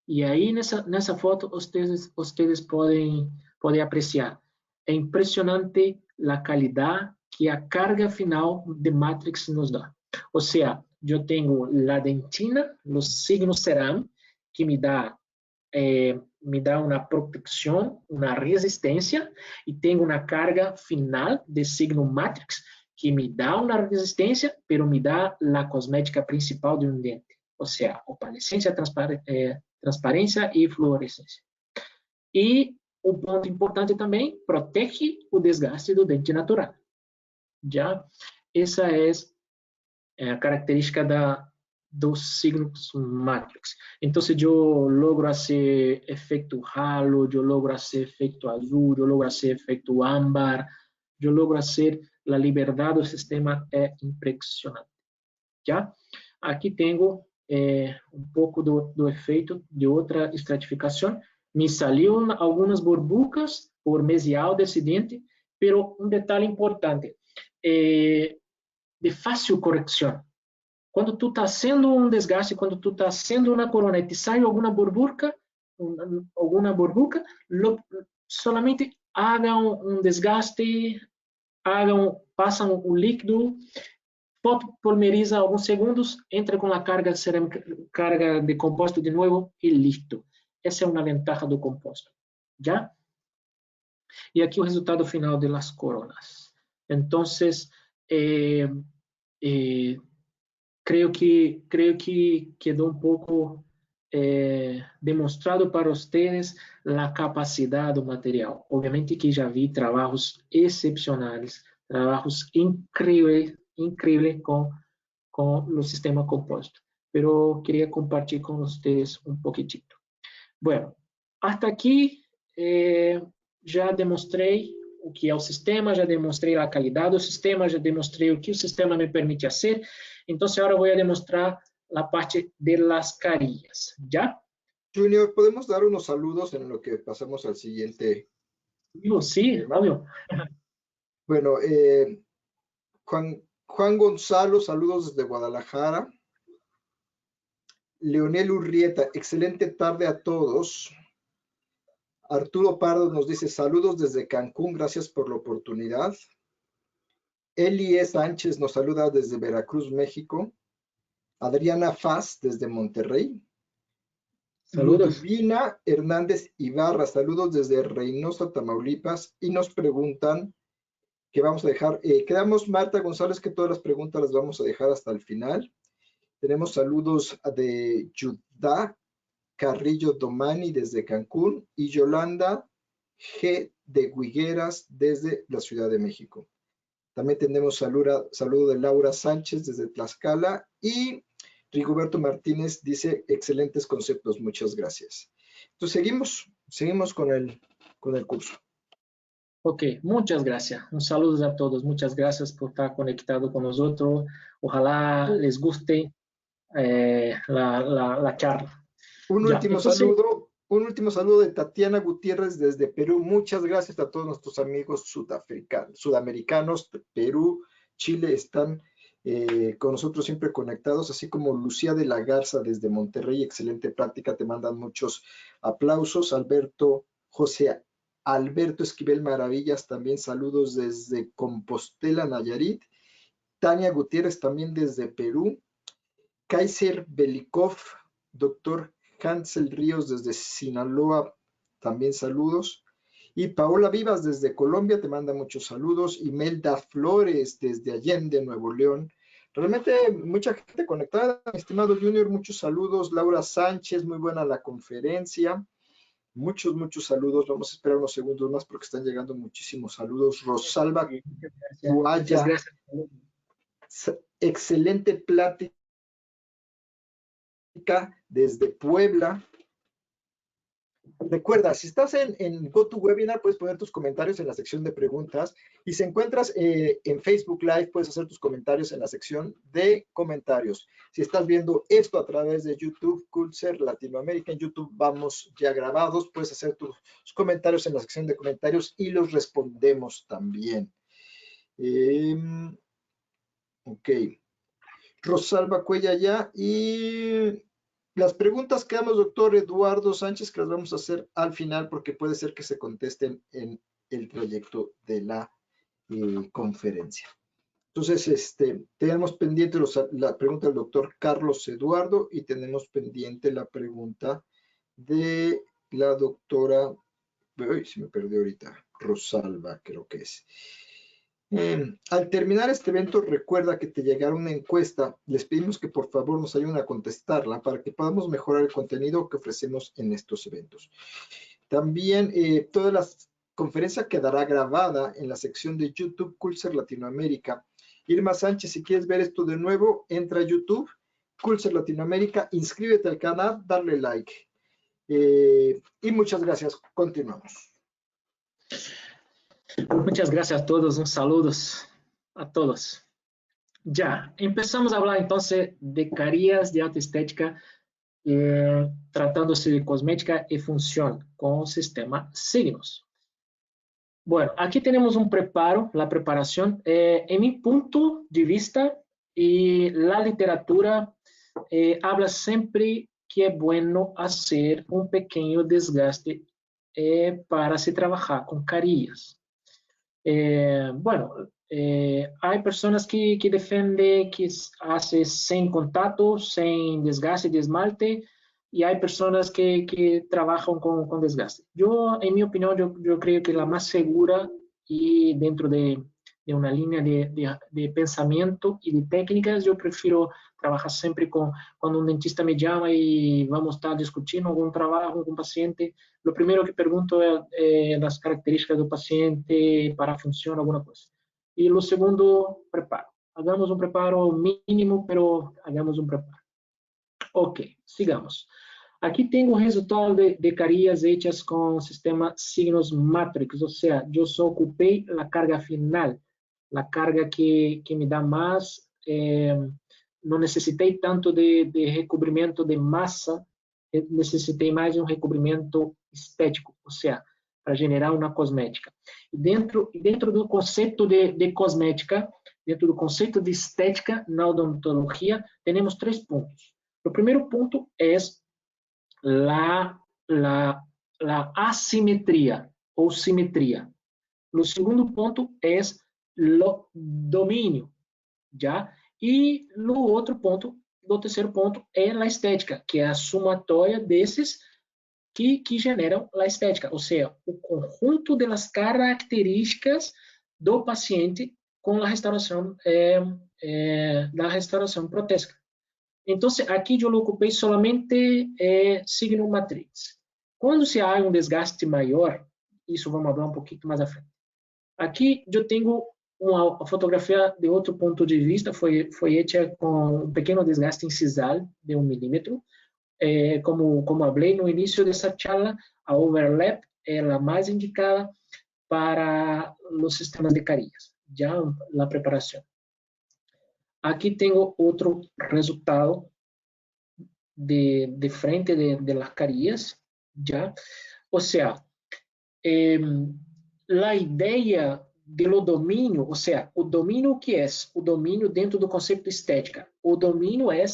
E aí nessa foto vocês podem apreciar. É impressionante a qualidade que a carga final de Matrix nos dá. Ou seja, yo tengo la dentina, los signos CERAM, que me da una protección, una resistencia, y tengo una carga final de signo matrix, que me da una resistencia, pero me da la cosmética principal de un diente, o sea, opalescencia, transparencia y fluorescencia. E um ponto importante também, protege o desgaste do dente natural. Já essa é a característica dos signos matrix. Então, se eu logro fazer efeito halo, eu logro fazer efeito azul, eu logro fazer efeito âmbar, eu logro fazer a liberdade do sistema, é impressionante. Já? Aqui tenho um pouco do efeito de outra estratificação. Me salió algunas burbujas por mesial desse dente, pero un detalhe importante, de fácil corrección. Cuando tú estás haciendo un desgaste, cuando tú estás haciendo una corona y te sale alguna burbuja, solamente haga un desgaste, pasan un líquido, polymeriza algunos segundos, entra con la carga de compuesto de nuevo y listo. Essa é uma ventaja do composto, já? E aqui o resultado final das coronas. Então, creio que quedou um pouco demonstrado para vocês a capacidade do material. Obviamente que já vi trabalhos excepcionais, trabalhos incríveis com o sistema composto. Pero queria compartilhar com vocês um pouquitito. Bueno, hasta aqui já demonstrei o que é o sistema, já demonstrei a qualidade do sistema, já demonstrei o que o sistema me permite fazer. Então, agora vou demonstrar a parte de las carillas, ¿ya? Junior, ¿podemos dar unos saludos en lo que pasamos al siguiente? Sí, obvio. Bueno, Juan Gonzalo, saludos desde Guadalajara. Leonel Urrieta, excelente tarde a todos. Arturo Pardo nos dice saludos desde Cancún, gracias por la oportunidad. Elie Sánchez nos saluda desde Veracruz, México. Adriana Faz desde Monterrey. Saludos. Ludvina Hernández Ibarra, saludos desde Reynosa, Tamaulipas, y nos preguntan que vamos a dejar, quedamos Marta González que todas las preguntas las vamos a dejar hasta el final. Tenemos saludos de Yudá Carrillo Domani desde Cancún y Yolanda G. de Huigueras desde la Ciudad de México. También tenemos saludo de Laura Sánchez desde Tlaxcala y Rigoberto Martínez dice excelentes conceptos, muchas gracias. Entonces seguimos con el curso. Ok, muchas gracias. Un saludo a todos. Muchas gracias por estar conectado con nosotros. Ojalá les guste la charla. Un último saludo de Tatiana Gutiérrez desde Perú. Muchas gracias a todos nuestros amigos sudamericanos. Perú, Chile están con nosotros siempre conectados, así como Lucía de la Garza desde Monterrey. Excelente práctica, te mandan muchos aplausos. José Alberto Esquivel Maravillas, también saludos desde Compostela, Nayarit. Tania Gutiérrez también desde Perú. Kaiser Belikov, doctor Hansel Ríos desde Sinaloa, también saludos. Y Paola Vivas desde Colombia te manda muchos saludos. Imelda Flores desde Allende, Nuevo León. Realmente mucha gente conectada, estimado Junior, muchos saludos. Laura Sánchez, muy buena la conferencia. Muchos saludos. Vamos a esperar unos segundos más porque están llegando muchísimos saludos. Rosalba Cuaya, excelente plática desde Puebla. Recuerda, si estás en GoToWebinar, puedes poner tus comentarios en la sección de preguntas. Y si encuentras en Facebook Live, puedes hacer tus comentarios en la sección de comentarios. Si estás viendo esto a través de YouTube, Culser Latinoamérica, en YouTube vamos ya grabados, puedes hacer tus comentarios en la sección de comentarios y los respondemos también. Ok. Rosalba Cuella ya. Y las preguntas que damos, doctor Eduardo Sánchez, que las vamos a hacer al final porque puede ser que se contesten en el trayecto de la conferencia. Entonces, tenemos pendiente la pregunta del doctor Carlos Eduardo y tenemos pendiente la pregunta de la doctora, uy, se me perdió ahorita, Rosalba, creo que es. Al terminar este evento, recuerda que te llegará una encuesta. Les pedimos que por favor nos ayuden a contestarla para que podamos mejorar el contenido que ofrecemos en estos eventos. También toda la conferencia quedará grabada en la sección de YouTube Culser Latinoamérica. Irma Sánchez, si quieres ver esto de nuevo, entra a YouTube, Culser Latinoamérica, inscríbete al canal, darle like. Y muchas gracias. Continuamos. Muchas gracias a todos. Un saludos a todos. Ya, empezamos a hablar entonces de carillas de alta estética, tratándose de cosmética y función con el sistema signos. Bueno, aquí tenemos un preparo, la preparación. En mi punto de vista, y la literatura habla siempre que es bueno hacer un pequeño desgaste para se trabajar con carillas. Bueno, hay personas que defienden que hace sin contacto, sin desgaste de esmalte, y hay personas que trabajan con desgaste. Yo, en mi opinión, yo creo que la más segura y dentro de una línea de pensamiento y de técnicas, yo prefiero trabajar siempre cuando un dentista me llama y vamos a estar discutiendo algún trabajo con un paciente. Lo primero que pregunto es las características del paciente para función, alguna cosa. Y lo segundo, preparo. Hagamos un preparo mínimo, pero hagamos un preparo. Ok, sigamos. Aquí tengo el resultado de carillas hechas con sistema signos matrix, o sea, yo solo ocupé la carga final, la carga que me da más, no necesité tanto de recubrimiento de masa, necessitei mais de um recobrimento estético, ou seja, para generar uma cosmética. E dentro do conceito de cosmética, dentro do conceito de estética na odontologia, temos 3 pontos. O primeiro ponto é la assimetria ou simetria. O segundo ponto é o domínio, já? E no outro ponto, o terceiro ponto é a estética, que é a somatória desses que generam a estética, ou seja, o conjunto das características do paciente com a restauração, da restauração protésica. Então, aqui eu ocupei somente signo matrix. Quando se há um desgaste maior, isso vamos falar um pouquinho mais à frente. Aqui eu tenho uma fotografia de outro ponto de vista, foi feita com um pequeno desgaste incisal de 1 milímetro. Como falei no início dessa charla, a overlap é a mais indicada para os sistemas de carillas, já a preparação. Aqui tenho outro resultado de frente de las carillas, já. Ou seja, a ideia do domínio, ou seja, o domínio que é? O domínio dentro do conceito de estética. O domínio é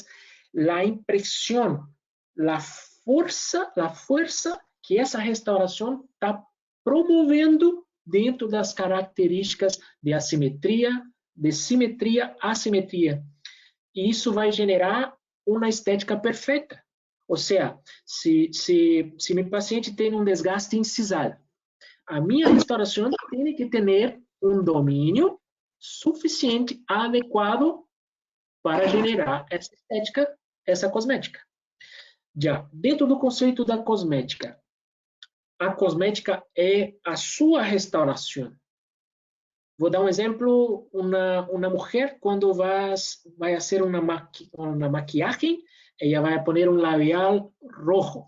a impressão, a força que essa restauração está promovendo dentro das características de assimetria, de simetria, assimetria. E isso vai generar uma estética perfeita. Ou seja, se meu paciente tem um desgaste incisal, a minha restauração tem que ter um domínio suficiente, adequado para generar essa estética, essa cosmética. Já, dentro do conceito da cosmética, a cosmética é a sua restauração. Vou dar um exemplo, uma mulher, quando vai fazer uma maquiagem, ela vai pôr um labial rojo.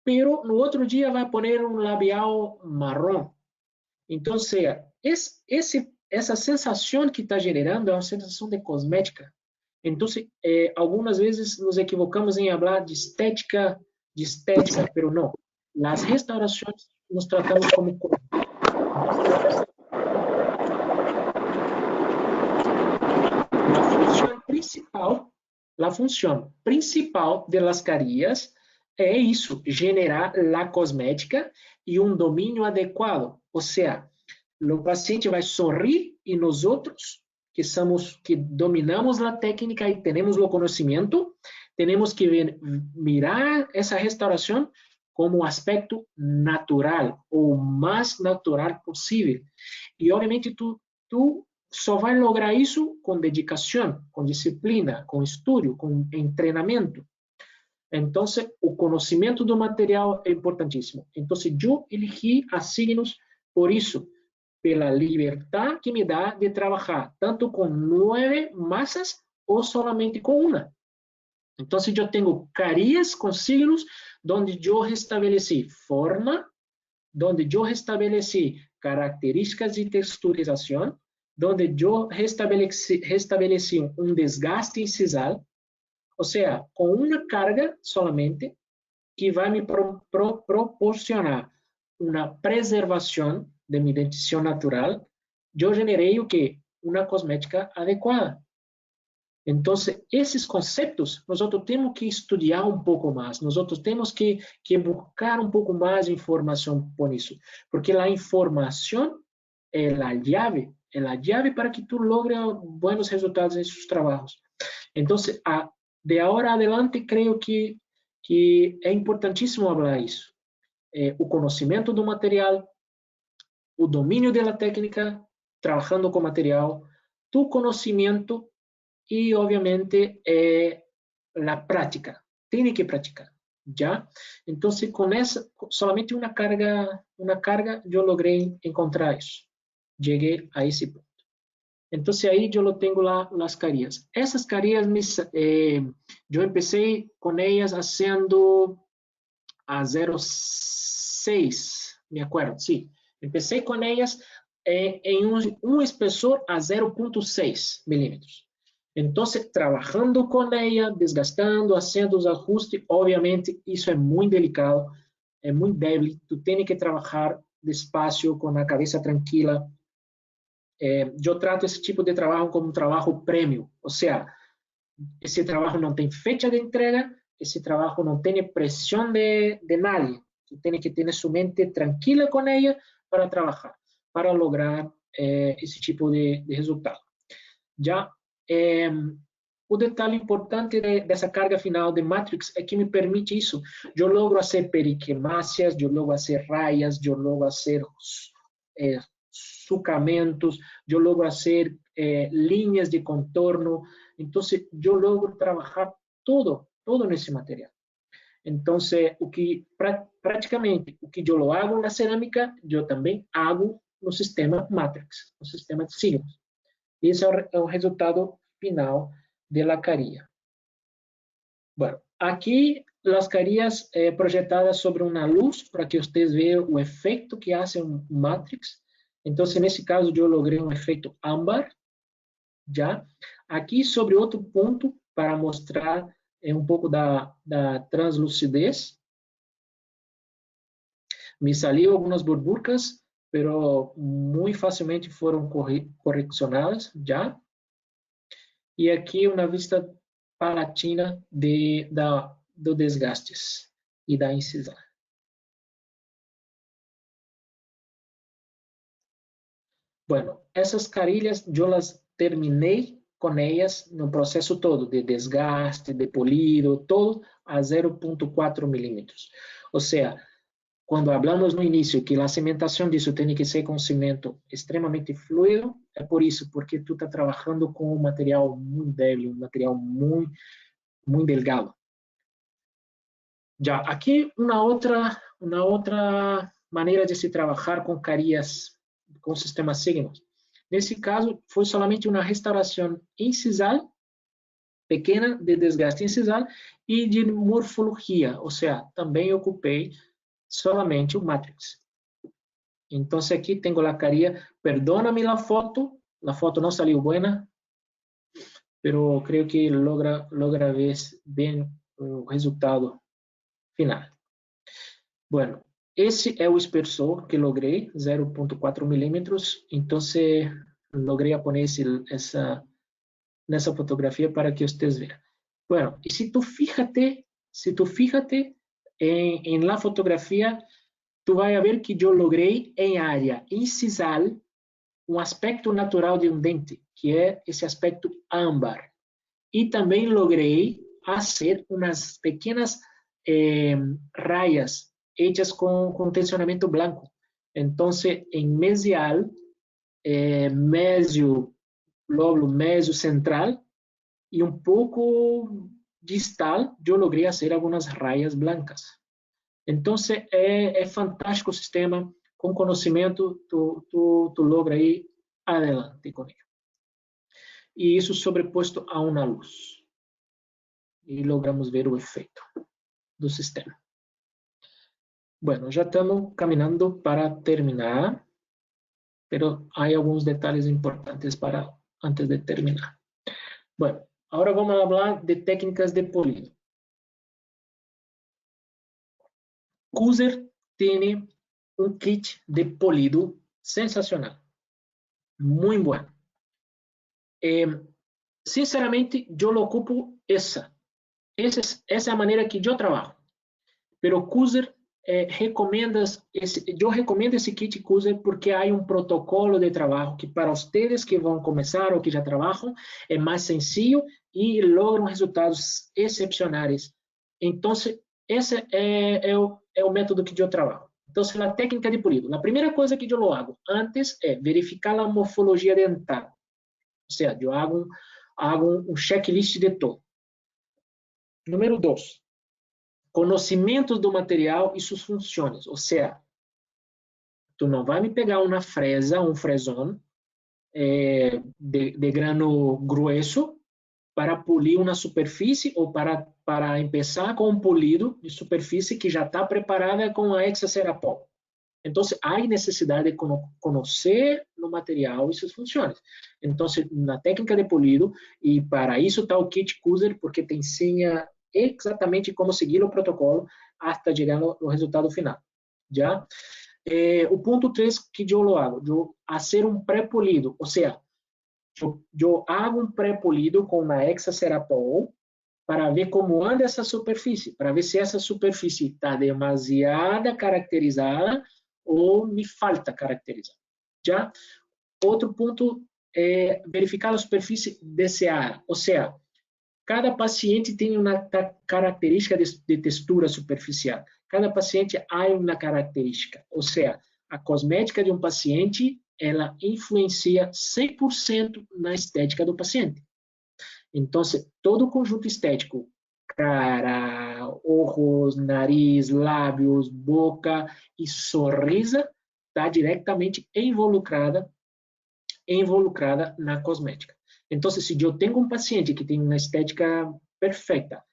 Pero no outro dia vai pôr um labial marrom. Então, essa sensação que está gerando é uma sensação de cosmética. Então, algumas vezes nos equivocamos em falar de estética, pero não. As restaurações nos tratamos como a função principal de las carillas é isso, generar a cosmética e um domínio adequado. Ou seja, o paciente vai sorrir y nosotros, que dominamos la técnica y tenemos el conocimiento, tenemos que mirar esa restauración como aspecto natural, o más natural posible. Y obviamente tú só vai lograr isso com dedicação, com disciplina, com estudo, com treinamento. Então, o conhecimento do material é importantíssimo. Então, eu elegi a Signos por isso, pela liberdade que me dá de trabalhar tanto com 9 massas ou solamente com uma. Então, eu tenho carillas com signos, onde eu restabeleci forma, onde eu restabeleci características de texturização, onde eu restabeleci um desgaste incisal, ou seja, com uma carga solamente, que vai me proporcionar uma preservação de minha dentição natural, eu generei o quê? Uma cosmética adequada. Então, esses conceitos, nós temos que estudar um pouco mais, nós temos que buscar um pouco mais de informação por isso, porque a informação é a chave para que tu logres buenos resultados em seus trabalhos. Então, de agora adelante, creio que é importantíssimo falar isso. O conhecimento do material, o domínio da técnica, trabalhando com material, tu conhecimento e, obviamente, a prática. Tem que praticar, já? Então, com essa, somente uma carga, eu logrei encontrar isso. Cheguei a esse ponto. Então, aí eu tenho lá as carillas. Essas carillas, eu comecei com elas fazendo a 0,6, me acordo, sim. Comecei com elas em um espessor a 0,6 milímetros. Então, trabalhando com ela, desgastando, fazendo os ajustes, obviamente, isso é muito delicado, é muito débil, tu tem que trabalhar despacio, com a cabeça tranquila. Eu trato esse tipo de trabalho como um trabalho prêmio, ou seja, esse trabalho não tem fecha de entrega, esse trabalho não tem pressão de nadie, tu tem que ter sua mente tranquila com ela para trabalhar, para lograr esse tipo de resultado. Já o detalhe importante dessa carga final de Matrix é que me permite isso. Eu logro fazer periquemácias, eu logro fazer raias, eu logro fazer sucamentos, eu logro fazer linhas de contorno. Então, eu logro trabalhar todo nesse material. Então, praticamente, o que eu hago na cerâmica, eu também hago no sistema Matrix, no sistema de signos. Esse é o resultado final da carilla. Bueno, aqui as carillas projetadas sobre uma luz para que vocês vejam o efeito que hace um Matrix. Então, nesse caso, eu logrei um efeito âmbar. Já aqui sobre outro ponto para mostrar um pouco da translucidez. Me saliu algumas burbujas, pero muito facilmente foram correccionadas já. E aqui uma vista palatina do desgastes e da incisão. Bueno, essas carilhas eu las terminei com elas no processo todo de desgaste, de polido, todo a 0,4 milímetros. Ou seja, quando falamos no início que a cimentação disso tem que ser com cimento extremamente fluido, é por isso, porque tu está trabalhando com um material muito débil, um material muito delgado. Já aqui uma outra maneira de se trabalhar com carillas com sistema signos. Nesse caso, foi somente uma restauração incisal, pequena, de desgaste incisal e de morfologia, ou seja, também ocupei solamente o Matrix. Então, aqui tenho a carilla. Perdóname a foto não saliu buena, pero creio que logra ver bem o resultado final. Bueno, esse é o espessor que logrei, 0,4 milímetros. Então, logrei poner nessa fotografia para que vocês vejam. Bueno, e se tu fíjate em la fotografia, tu vai ver que eu logrei em área incisal um aspecto natural de um dente, que é esse aspecto âmbar. E também logrei fazer umas pequenas raias hechas com tensionamento branco. Então, em mesial, mésio, lóbulo mésio central e um pouco distal, eu logrei fazer algumas raias brancas. Então, é fantástico o sistema. Com conhecimento, tu logra ir adelante com ele. E isso sobreposto a uma luz. E logramos ver o efeito do sistema. Bueno, já estamos caminhando para terminar, pero há alguns detalhes importantes para antes de terminar. Bueno, agora vamos falar de técnicas de polido. Cuser tem um kit de polido sensacional, muito bom. Sinceramente, eu lo ocupo essa é a maneira que eu trabalho. Pero Cuser eu recomendo esse kit Cuser porque há um protocolo de trabalho que para vocês que vão começar ou que já trabalham é mais sencillo e logram resultados excepcionais. Então, esse é o método que eu trabalho. Então, a técnica de polido. A primeira coisa que eu lo hago antes é verificar a morfologia dental. Ou seja, eu hago um checklist de todo. Número 2. Conhecimento do material e suas funções. Ou seja, tu não vai me pegar uma fresa, um fresón de grano grueso para polir uma superfície ou para começar com um polido de superfície que já está preparada com a hexacerapol. Então, há necessidade de conhecer o material e suas funções. Então, na técnica de polido, e para isso está o kit Cuser, porque te ensina exatamente como seguir o protocolo até chegar no resultado final. Já? O ponto 3 que eu lo hago, eu fazer um pré-polido, ou seja, eu hago um pré-polido com uma hexacerapol para ver como anda essa superfície, para ver se essa superfície está demasiado caracterizada ou me falta caracterizar. Já? Outro ponto é verificar a superfície desejada, ou seja, cada paciente tem uma característica de textura superficial. Cada paciente há uma característica. Ou seja, a cosmética de um paciente, ela influencia 100% na estética do paciente. Então, todo o conjunto estético, cara, olhos, nariz, lábios, boca e sorriso, está diretamente involucrada na cosmética. Então, se eu tenho um paciente que tem uma estética perfeita,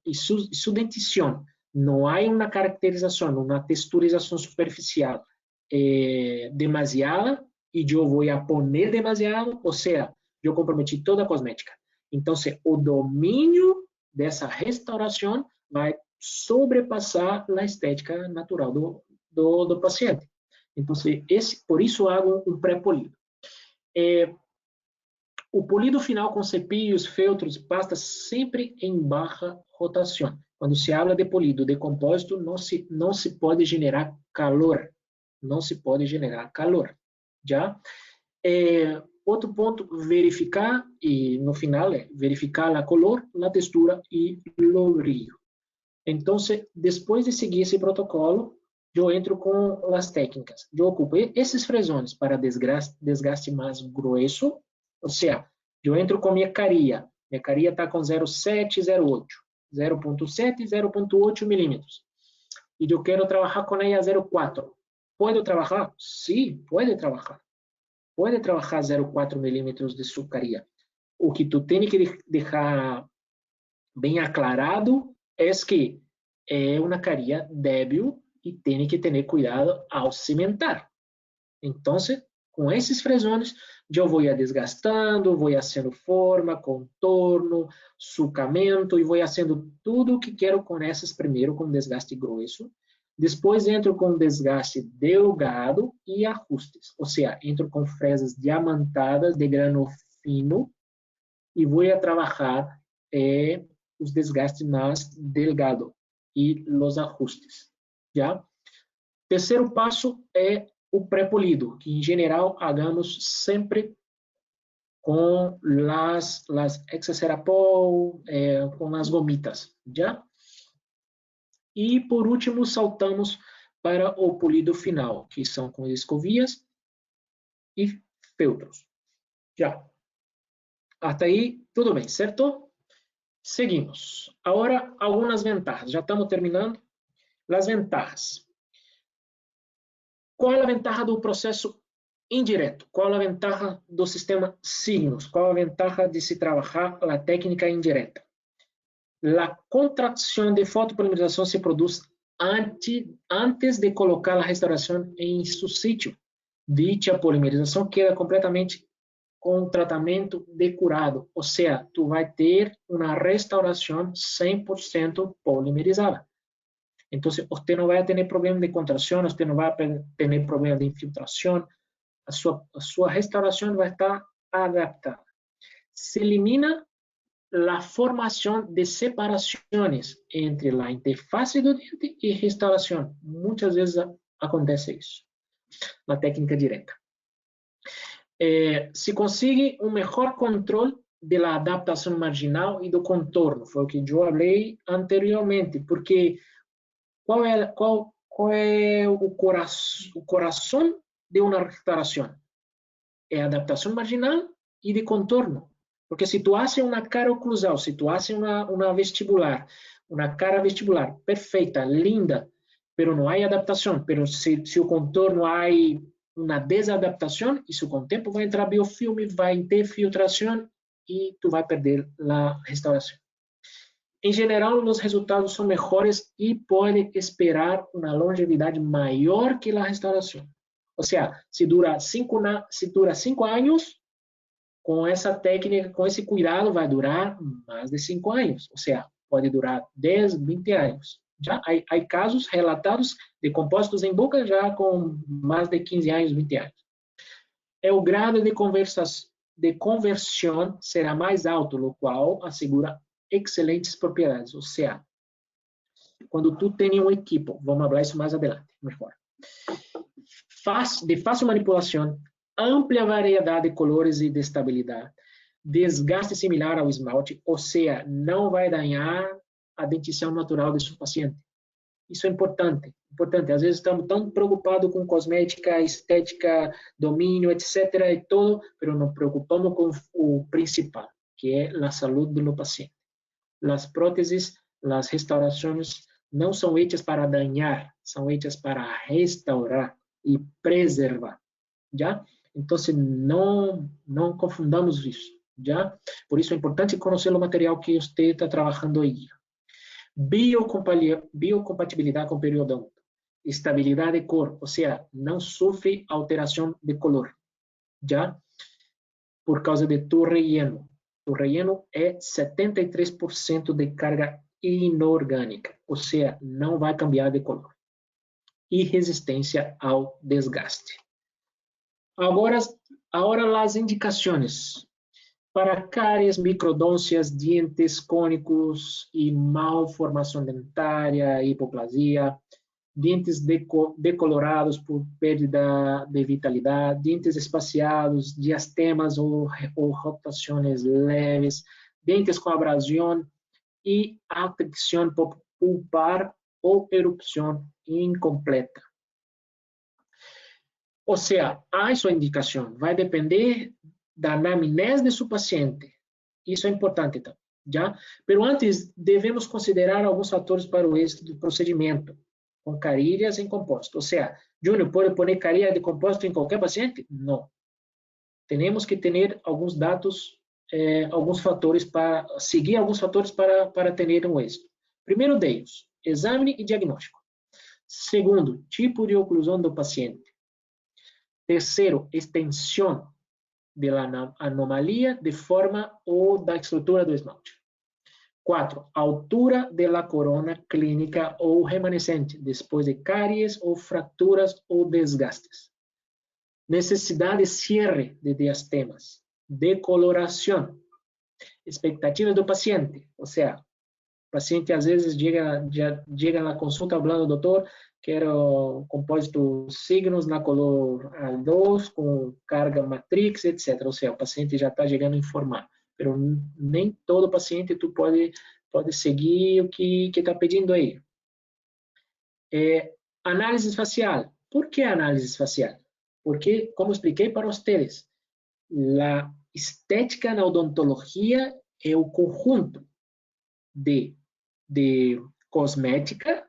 e sua dentição não há uma caracterização, uma texturização superficial demasiada, e eu vou poner demasiado, ou seja, eu comprometi toda a cosmética. Então, o domínio dessa restauração vai sobrepassar a estética natural do paciente. Então, por isso hago um pré-polido. O polido final com cepillos, feltros, pastas, sempre em baixa rotação. Quando se habla de polido de compósito, não se pode generar calor. Não se pode generar calor. Já? Outro ponto, verificar, e no final verificar a color, a textura e o brilho. Então, depois de seguir esse protocolo, eu entro com as técnicas. Eu ocupo esses fresões para desgaste mais grueso, ou seja, eu entro com minha caria. Minha caria está com 0,7, 0,8. 0,7 e 0,8 milímetros. E eu quero trabalhar com ela 0,4. Pode trabalhar? Sim, pode trabalhar. Pode trabalhar 0,4 milímetros de sua caria. O que tu tem que deixar bem aclarado é que é uma caria débil e tem que ter cuidado ao cimentar. Então, com esses fresões, eu vou desgastando, vou fazendo forma, contorno, sulcamento, e vou fazendo tudo o que quero com essas, primeiro com desgaste grosso, depois entro com desgaste delgado e ajustes, ou seja, entro com fresas diamantadas de grano fino e vou trabalhar os desgastes mais delgado e os ajustes. Já? Terceiro passo é o pré-polido, que em geral hagamos sempre com las Hexacerapol, com as gomitas, já? E, por último, saltamos para o polido final, que são com escovias e feltros. Já. Até aí, tudo bem, certo? Seguimos. Agora, algumas vantagens. Já estamos terminando. As vantagens. Qual é a vantagem do processo indireto? Qual é a vantagem do sistema signos? Qual é a vantagem de se trabalhar a técnica indireta? A contração de fotopolimerização se produz antes de colocar a restauração em seu sítio. Dicha polimerização queda completamente com tratamento de curado, ou seja, tu vai ter uma restauração 100% polimerizada. Então, você não vai ter problema de contração, você não vai ter problema de infiltração, a sua restauração vai estar adaptada. Se elimina a formação de separações entre a interface do dente e restauração. Muitas vezes acontece isso na técnica direta. Se consegue um melhor controle da adaptação marginal e do contorno, foi o que eu falei anteriormente, porque qual é o coração de uma restauração? É a adaptação marginal e de contorno. Porque se tu haces uma cara oclusal, se tu haces uma vestibular, uma cara vestibular perfeita, linda, pero não há adaptação, pero se o contorno há uma desadaptação, isso com o tempo vai entrar biofilme, vai ter filtração e tu vai perder a restauração. Em geral, os resultados são melhores e pode esperar uma longevidade maior que a restauração. Ou seja, se dura 5 anos, com essa técnica, com esse cuidado, vai durar mais de 5 anos. Ou seja, pode durar 10, 20 anos. Já há casos relatados de compósitos em boca já com mais de 15 anos, 20 anos. O grado de conversão será mais alto, o qual assegura excelentes propriedades. Ou seja, quando tu tem um equipo, vamos falar isso mais adelante, mejor. De fácil manipulação, ampla variedade de colores e de estabilidade, desgaste similar ao esmalte, ou seja, não vai danhar a dentição natural de seu paciente. Isso é importante. Às vezes estamos tão preocupados com cosmética, estética, domínio, etc. e tudo, mas nos preocupamos com o principal, que é a saúde do paciente. As próteses, as restaurações não são feitas para danhar, são feitas para restaurar e preservar, já? Então, não confundamos isso, já? Por isso é importante conhecer o material que você está trabalhando aí. Biocompatibilidade com periodonto, estabilidade de cor, ou seja, não sofre alteração de color, já? Por causa de tu relleno. O relleno é 73% de carga inorgânica, ou seja, não vai cambiar de color. E resistência ao desgaste. Agora as indicações. Para cáries, microdôncias, dientes cônicos e malformação dentária, hipoplasia, dentes decolorados por perda de vitalidade, dentes espaciados, diastemas ou rotações leves, dentes com abrasão e afecção pulpar ou erupção incompleta. Ou seja, há sua indicação, vai depender da anamnese de seu paciente. Isso é importante também, já? Pero antes, devemos considerar alguns fatores para o êxito do procedimento, com carilhas em compósito. Ou seja, Júnior, pode pôr carilha de compósito em qualquer paciente? Não. Temos que ter alguns dados, alguns fatores para seguir alguns fatores para ter um êxito. Primeiro deles, exame e diagnóstico. Segundo, tipo de oclusão do paciente. Terceiro, extensão da anomalia de forma ou da estrutura do esmalte. 4. Altura da corona clínica ou remanescente, depois de cáries ou fraturas ou desgastes. Necessidade de cierre de diastemas. Decoloração. Expectativas do paciente, ou seja, o paciente às vezes chega na consulta falando, doutor, quero compósito signos na color A2, com carga matrix, etc. Ou seja, o paciente já está chegando informado. Mas nem todo paciente tu pode seguir o que está pedindo aí. Análise facial. ¿Por qué análisis facial? Porque, como expliquei para vocês, a estética na odontologia é o conjunto de cosmética,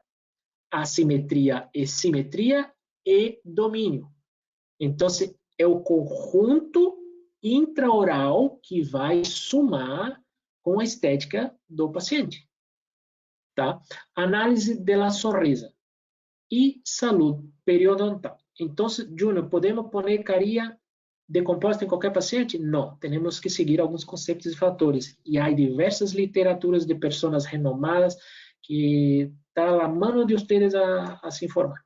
assimetria e simetria e domínio. Então, é o conjunto intraoral que vai somar com a estética do paciente. Tá? Análise da sorriso e saúde periodontal. Então, Júnior, podemos poner carinha de composta em qualquer paciente? Não, temos que seguir alguns conceitos e fatores. E há diversas literaturas de pessoas renomadas que está a mão de vocês a se informar.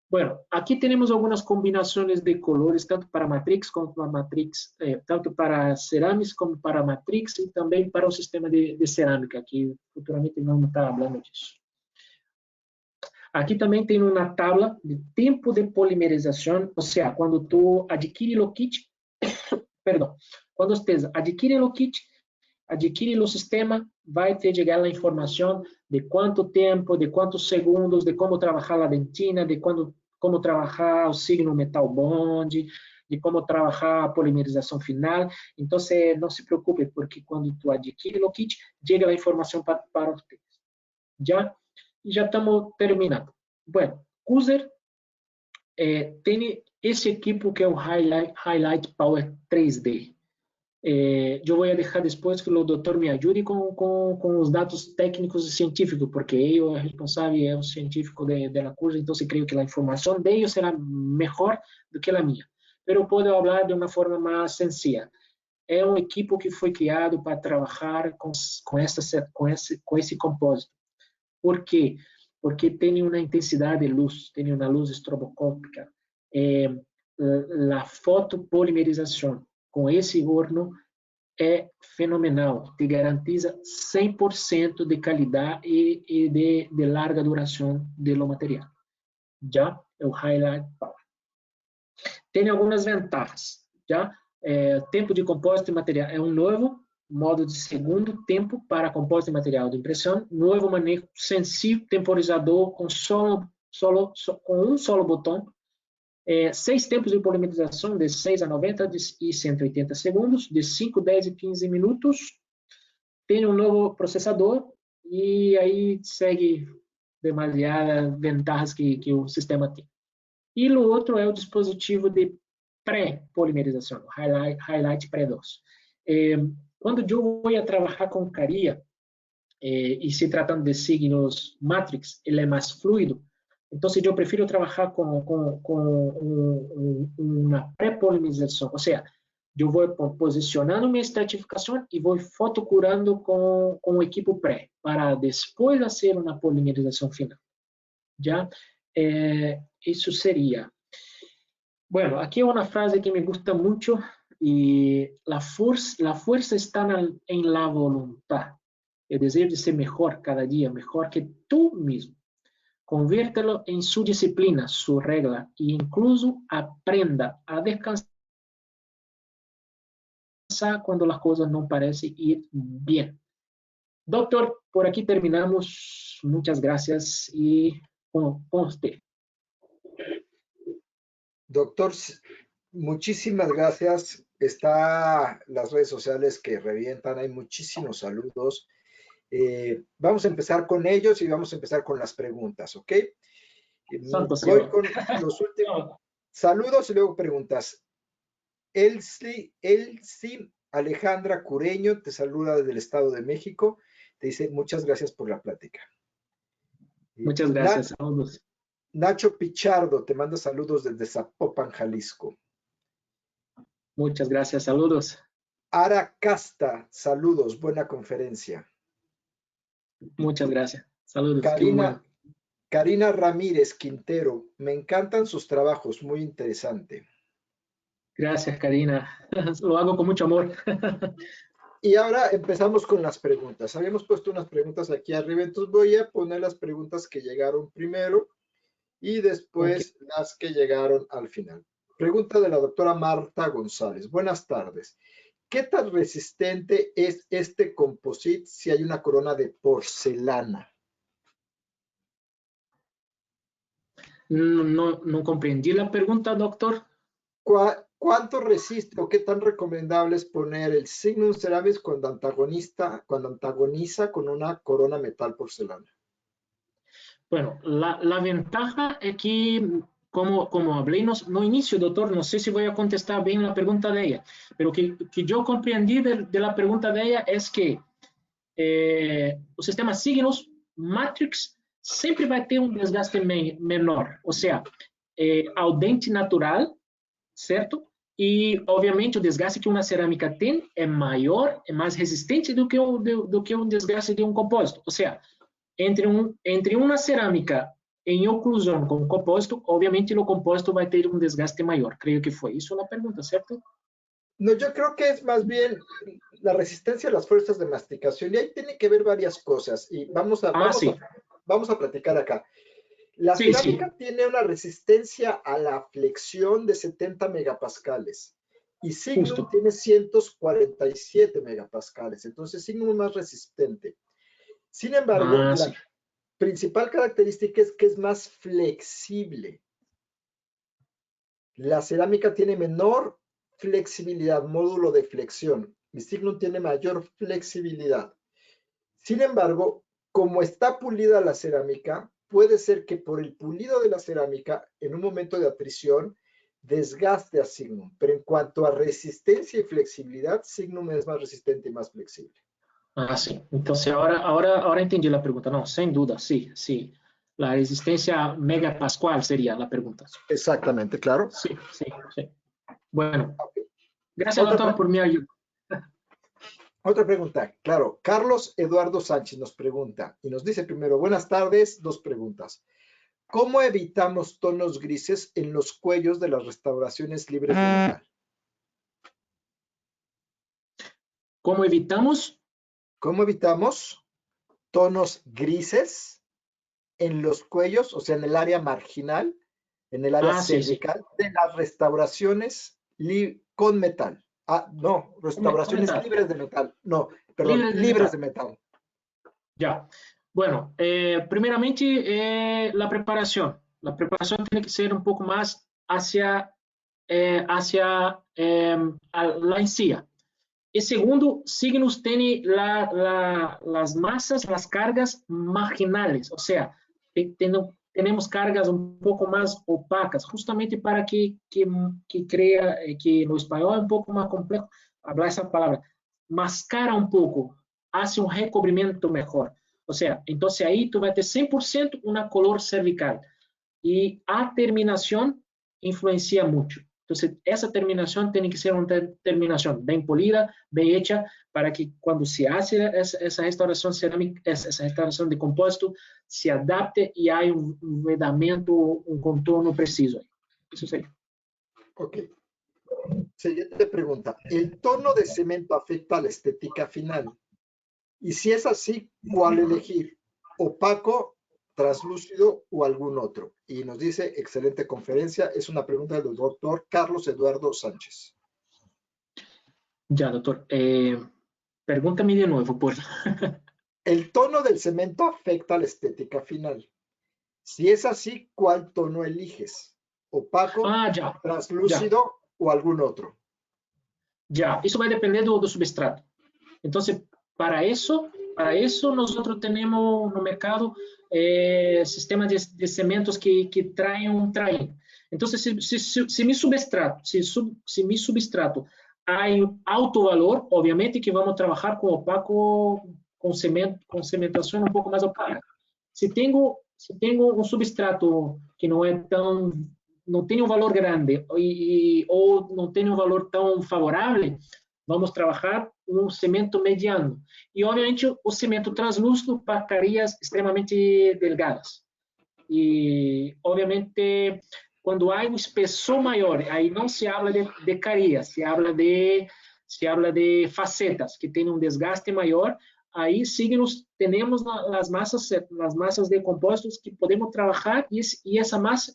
Bueno, aqui temos algumas combinações de colores, tanto para matrix como para matrix, tanto para cerâmicas como para matrix e também para o sistema de cerâmica, que futuramente vamos estar falando disso. Aqui também tem uma tabla de tempo de polimerização, ou seja, quando tu adquire o kit, perdão, quando você adquire o kit, adquire o sistema, vai te chegar a informação de quanto tempo, de quantos segundos, de como trabalhar a dentina, de como trabalhar o signo metal bond, de como trabalhar a polimerização final. Então, não se preocupe, porque quando tu adquire o kit, chega a informação para vocês. Já estamos terminando. Bueno, Cuser tem esse equipo que é o Highlight Power 3D. Eu vou deixar depois que o doutor me ajude com os dados técnicos e científicos, porque ele é responsável, é o científico da curso, então creio que a informação dele será melhor do que a minha. Mas eu posso falar de uma forma mais sencilla. É um equipo que foi criado para trabalhar com esse compósito. Por quê? Porque tem uma intensidade de luz, tem uma luz estroboscópica. A fotopolimerização com esse horno é fenomenal, te garantiza 100% de qualidade e de larga duração do material. Já é o Highlight Power. Tem algumas vantagens. Tempo de compósito de material é um novo modo de segundo tempo para compósito de material de impressão, novo manejo sensível, temporizador com um solo botão, 6 tempos de polimerização de 6 a 90 e 180 segundos, de 5, 10 e 15 minutos. Tem um novo processador e aí segue demasiadas vantagens que o sistema tem. E o outro é o dispositivo de pré-polimerização, Highlight Pre-2. Quando eu vou trabalhar com caria, e se tratando de signos matrix, ele é mais fluido. Então, eu prefiro trabalhar com uma pré-polimerização. Ou seja, eu vou posicionando minha estratificação e vou fotocurando com o equipo pré, para depois fazer uma polimerização final. Isso seria. Bueno, aqui é uma frase que me gusta muito, e a força está em la voluntad. O desejo de ser melhor cada dia, melhor que tu mesmo. Conviértelo en su disciplina, su regla, e incluso aprenda a descansar quando as coisas não parecem ir bem. Doctor, por aqui terminamos. Muitas gracias e com usted. Doctor, muchísimas gracias. Está las redes sociales que revientan, hay muchísimos saludos. Vamos a empezar con ellos y vamos a empezar con las preguntas, ¿ok? Voy con los últimos saludos y luego preguntas. Elsie Alejandra Cureño te saluda desde el Estado de México. Te dice muchas gracias por la plática. Muchas gracias. Saludos. Nacho Pichardo te manda saludos desde Zapopan, Jalisco. Muchas gracias. Saludos. Ara Casta, saludos. Buena conferencia. Muchas gracias. Saludos. Karina Ramírez Quintero, me encantan sus trabajos, muy interesante. Gracias, Karina. Lo hago con mucho amor. Y ahora empezamos con las preguntas. Habíamos puesto unas preguntas aquí arriba, entonces voy a poner las preguntas que llegaron primero y después las que llegaron al final. Pregunta de la doctora Marta González. Buenas tardes. ¿Qué tan resistente es este composite si hay una corona de porcelana? No comprendí la pregunta, doctor. ¿Cuánto resiste o qué tan recomendable es poner el Signum Ceramics cuando antagoniza con una corona metal porcelana? Bueno, la ventaja es que, como hablé no inicio, doctor, no sé si voy a contestar bien la pregunta de ella, pero que yo comprendí de la pregunta de ella es que o sistema Cygnus Matrix sempre vai ter um desgaste menor, ou seja, ao dente natural, certo? E, obviamente, o desgaste que uma cerâmica tem é maior, é mais resistente do que um desgaste de um compósito. Ou seja, entre uma cerâmica em oclusão com compósito, obviamente o compósito vai ter um desgaste maior. Creio que foi isso a pergunta, certo? No, yo creo que es más bien la resistencia a las fuerzas de masticación y ahí tiene que ver varias cosas y vamos a platicar acá. La cerámica tiene una resistencia a la flexión de 70 megapascales y Signum tiene 147 megapascales, entonces Signum es más resistente. Sin embargo, la principal característica es que es más flexible. La cerámica tiene menor flexibilidad, módulo de flexión. Mi Signum tiene mayor flexibilidad. Sin embargo, como está pulida la cerámica, puede ser que por el pulido de la cerámica, en un momento de atrición, desgaste a Signum. Pero en cuanto a resistencia y flexibilidad, Signum es más resistente y más flexible. Sí. Entonces, ahora entendí la pregunta. No, sin duda, sí. La resistencia megapascal sería la pregunta. Exactamente, claro. Sí. Bueno, gracias, doctor, por mi ayuda. Otra pregunta, claro. Carlos Eduardo Sánchez nos pregunta y nos dice primero, buenas tardes, dos preguntas. ¿Cómo evitamos tonos grises en los cuellos de las restauraciones libres de metal? ¿Cómo evitamos? ¿Cómo evitamos tonos grises en los cuellos, o sea, en el área marginal, en el área cervical de las restauraciones con metal? No, restauraciones libres de metal. No, perdón, libres de metal. Ya. Bueno, primeramente la preparación. La preparación tiene que ser un poco más hacia la encía. Y segundo, Cygnus tiene las masas, las cargas marginales, o sea, tenemos cargas un poco más opacas, justamente para que crea, que en español es un poco más complejo hablar esa palabra, mascara un poco, hace un recubrimiento mejor. O sea, entonces ahí tú vas a tener 100% una color cervical y a terminación influencia mucho. Entonces, esa terminación tiene que ser una terminación bien polida, bien hecha, para que cuando se hace esa restauración cerámica, esa restauración de compósito, se adapte y hay un vedamento, un contorno preciso. Eso sería. Ok. Siguiente pregunta. ¿El tono de cemento afecta a la estética final? Y si es así, ¿cuál elegir? ¿Opaco, translúcido o algún otro? Y nos dice, excelente conferencia. Es una pregunta del doctor Carlos Eduardo Sánchez. Ya, doctor. Pregúntame de nuevo, por favor. El tono del cemento afecta a la estética final. Si es así, ¿cuál tono eliges? ¿Opaco, translúcido o algún otro? Ya, eso va a depender del substrato. Entonces, para eso nosotros tenemos no mercado sistemas de cementos que traen un traín. Entonces, si mi substrato hay alto valor, obviamente que vamos a trabajar con opaco, con cementación un poco más opaca. Si tengo un substrato que no tiene un valor grande o no tiene un valor tan favorable, vamos a trabajar un cemento mediano. Y obviamente o cemento translúcido para carillas extremadamente delgadas. Y obviamente cuando hay un espesor mayor, ahí no se habla de carillas, se habla de facetas que tienen un desgaste mayor, aí signos tenemos las masas de compuestos que podemos trabajar y esa masa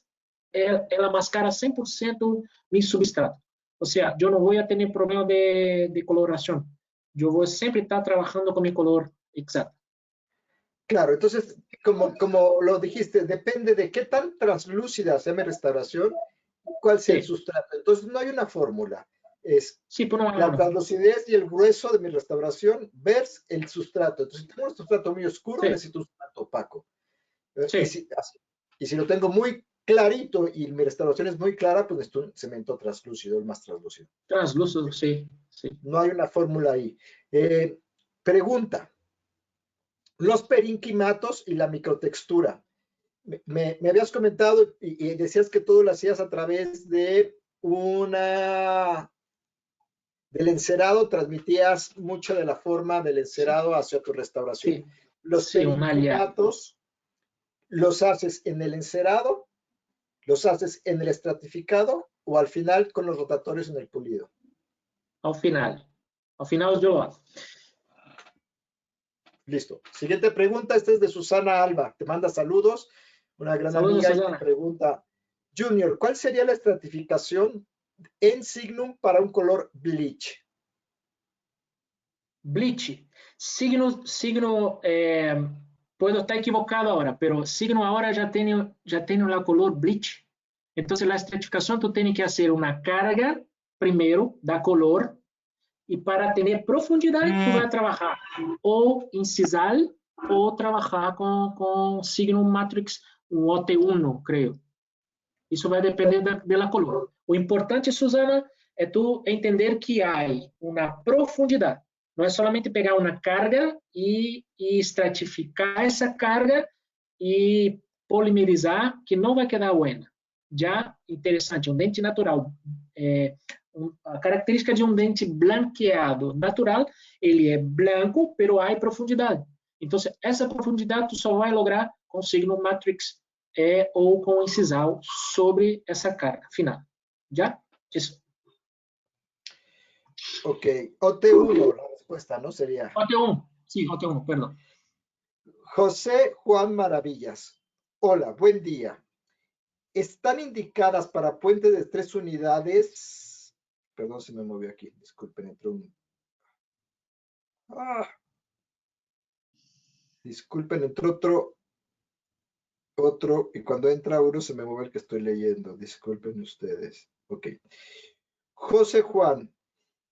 ela mascara 100% mi substrato. O sea, yo no voy a tener problema de coloración. Yo voy siempre estar trabajando con mi color exacto. Claro, entonces, como lo dijiste, depende de qué tan translúcida sea mi restauración, cuál sea el Sí, sustrato. Entonces, no hay una fórmula. Es sí, por una la mano. translucidez y el grueso de mi restauración versus el sustrato. Entonces, si tengo un sustrato muy oscuro, Sí, necesito un sustrato opaco. Y sí, si lo tengo muy clarito y mi restauración es muy clara, pues necesito un cemento translúcido, el más translúcido. translúcido, sí, sí. No hay una fórmula ahí. Pregunta. Los perinquimatos y la microtextura. Me habías comentado y decías que todo lo hacías a través de del encerado, transmitías mucho de la forma del Sí, encerado hacia tu restauración. sí, Los sí, un aliado. perinquimatos los haces en el encerado, los haces en el estratificado o al final con los rotatorios en el pulido. Ao final yo lo hago. Listo. Siguiente pregunta, esta es de Susana Alba. Te manda saludos, una gran Saludos, amiga, y te Susana. pregunta, Junior, ¿cuál sería la estratificación en Signum para un color bleach? Bleach. Signo puedo estar equivocado ahora, pero signo ahora ya tiene la color bleach. Entonces la estratificación tú tienes que hacer una carga primero, da color, y para tener profundidad tú vas a trabajar o incisal o trabajar con signo matrix, un OT1, creo. Isso vai depender da color. O importante, Susana, é tu entender que há uma profundidade. Não é somente pegar uma carga e estratificar essa carga e polimerizar, que não vai quedar buena. Já interessante, um dente natural. A característica de um dente blanqueado natural, ele é branco, pero há profundidade. Então, essa profundidade tu só vai lograr com o signo matrix ou com incisal sobre essa carga final. ¿Ya? Eso. Ok, OT1, la respuesta, ¿no? Sería OT1, sí, OT1, perdón. José Juan Maravillas. Hola, buen día. ¿Están indicadas para puentes de 3 unidades? Perdón, se me movió aquí. Disculpen, entró un... Disculpen, entró otro, y cuando entra uno se me mueve el que estoy leyendo. Disculpen ustedes. Ok. José Juan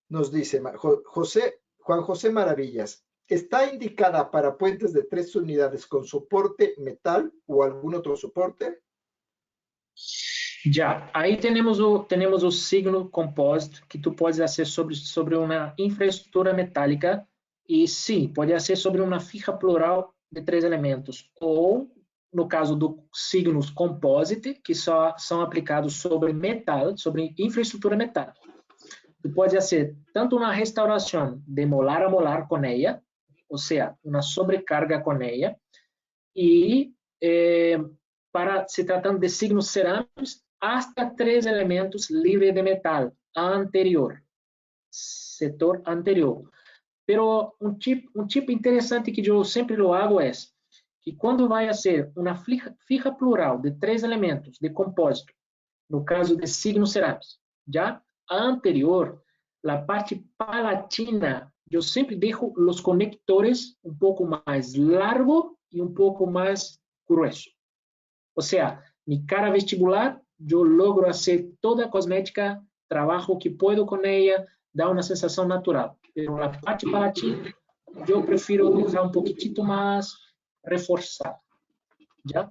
nos dice, Juan José Maravillas, ¿está indicada para puentes de 3 unidades con soporte metal o algún otro soporte? Já, aí temos o signo composite, que tu pode ser sobre uma infraestrutura metálica, e sim, pode ser sobre uma fija plural de 3 elementos, ou, no caso do signos composite, que só são aplicados sobre metal, sobre infraestrutura metálica. Tu pode ser tanto uma restauração de molar a molar com ella, ou seja, uma sobrecarga com ella, e para se tratando de signos cerâmicos, hasta 3 elementos livres de metal anterior, setor anterior. Pero um tipo interessante que eu sempre lo hago é que quando vai a ser uma fija plural de 3 elementos de compósito, no caso de signos cerâmicos, já a anterior, a parte palatina, eu sempre deixo os conectores um pouco mais largo e um pouco mais grueso. Ou seja, mi cara vestibular, eu logro fazer toda a cosmética, trabalho que puedo com ela, dá uma sensação natural. Pero a parte palatina, eu prefiro usar um pouquinho mais reforçado. Já?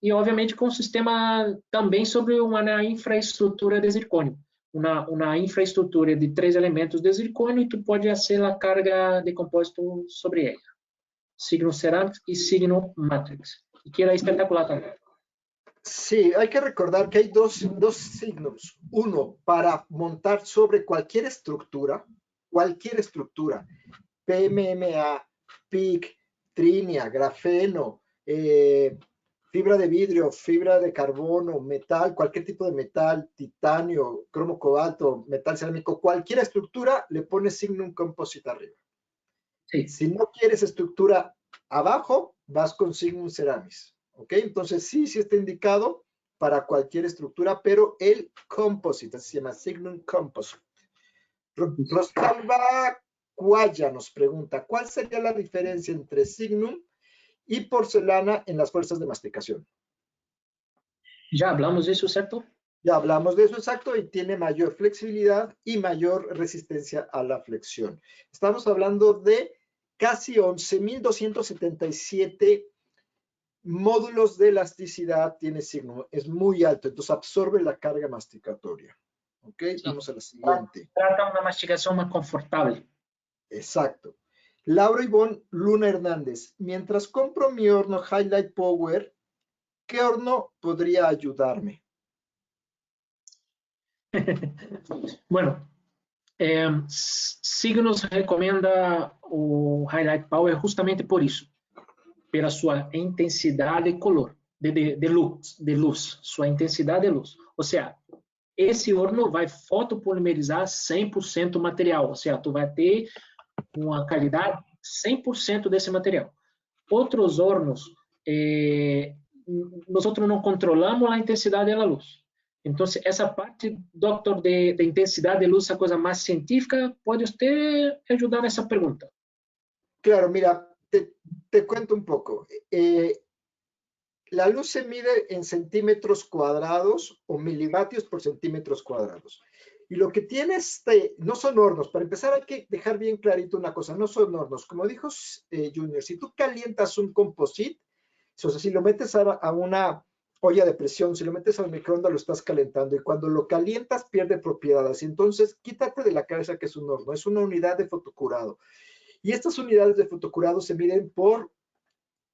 E, obviamente, com o sistema também sobre uma infraestrutura de zircônio. Uma infraestrutura de 3 elementos de zircônio e tu pode fazer a carga de compósito sobre ela. Signo cerâmico e signo matrix. E que era espetacular também. Sí, hay que recordar que hay dos signos. Uno, para montar sobre cualquier estructura, PMMA, PIC, trinia, grafeno, fibra de vidrio, fibra de carbono, metal, cualquier tipo de metal, titanio, cromo cobalto, metal cerámico, cualquier estructura le pone Signum Composite arriba. Sí. Si no quieres estructura abajo, vas con Signum Ceramis. ¿Ok? Entonces sí está indicado para cualquier estructura, pero el composite, así se llama Signum Composite. Rosalba Cuaya nos pregunta, ¿cuál sería la diferencia entre Signum y porcelana en las fuerzas de masticación? Ya hablamos de eso, ¿cierto? Ya hablamos de eso exacto y tiene mayor flexibilidad y mayor resistencia a la flexión. Estamos hablando de casi 11.277 módulos de elasticidad tiene Signum. Es muy alto, entonces absorbe la carga masticatoria. Ok, Sí. vamos a la siguiente. Trata una masticación más confortable. Exacto. Laura Ivonne Luna Hernández. Mientras compro mi horno Highlight Power, ¿qué horno podría ayudarme? Bueno, Signos recomenda o Highlight Power justamente por isso, pela sua intensidade de color, de luz, sua intensidade de luz. Ou seja, esse horno vai fotopolimerizar 100% o material, ou seja, tu vai ter uma qualidade 100% desse material. Outros hornos, nós não controlamos a intensidade da luz. Então, essa parte, doutor, de intensidade de luz, essa coisa mais científica, pode você ajudar nessa pergunta? Claro, mira, te cuento un poco. La luz se mide en centímetros cuadrados o milivatios por centímetros cuadrados. Y lo que tiene no son hornos. Para empezar hay que dejar bien clarito una cosa, no son hornos. Como dijo Junior, si tú calientas un composite, o sea, si lo metes a una olla de presión, si lo metes al microondas lo estás calentando y cuando lo calientas pierde propiedades. Entonces, quítate de la cabeza que es un horno, es una unidad de fotocurado. Y estas unidades de fotocurado se miden por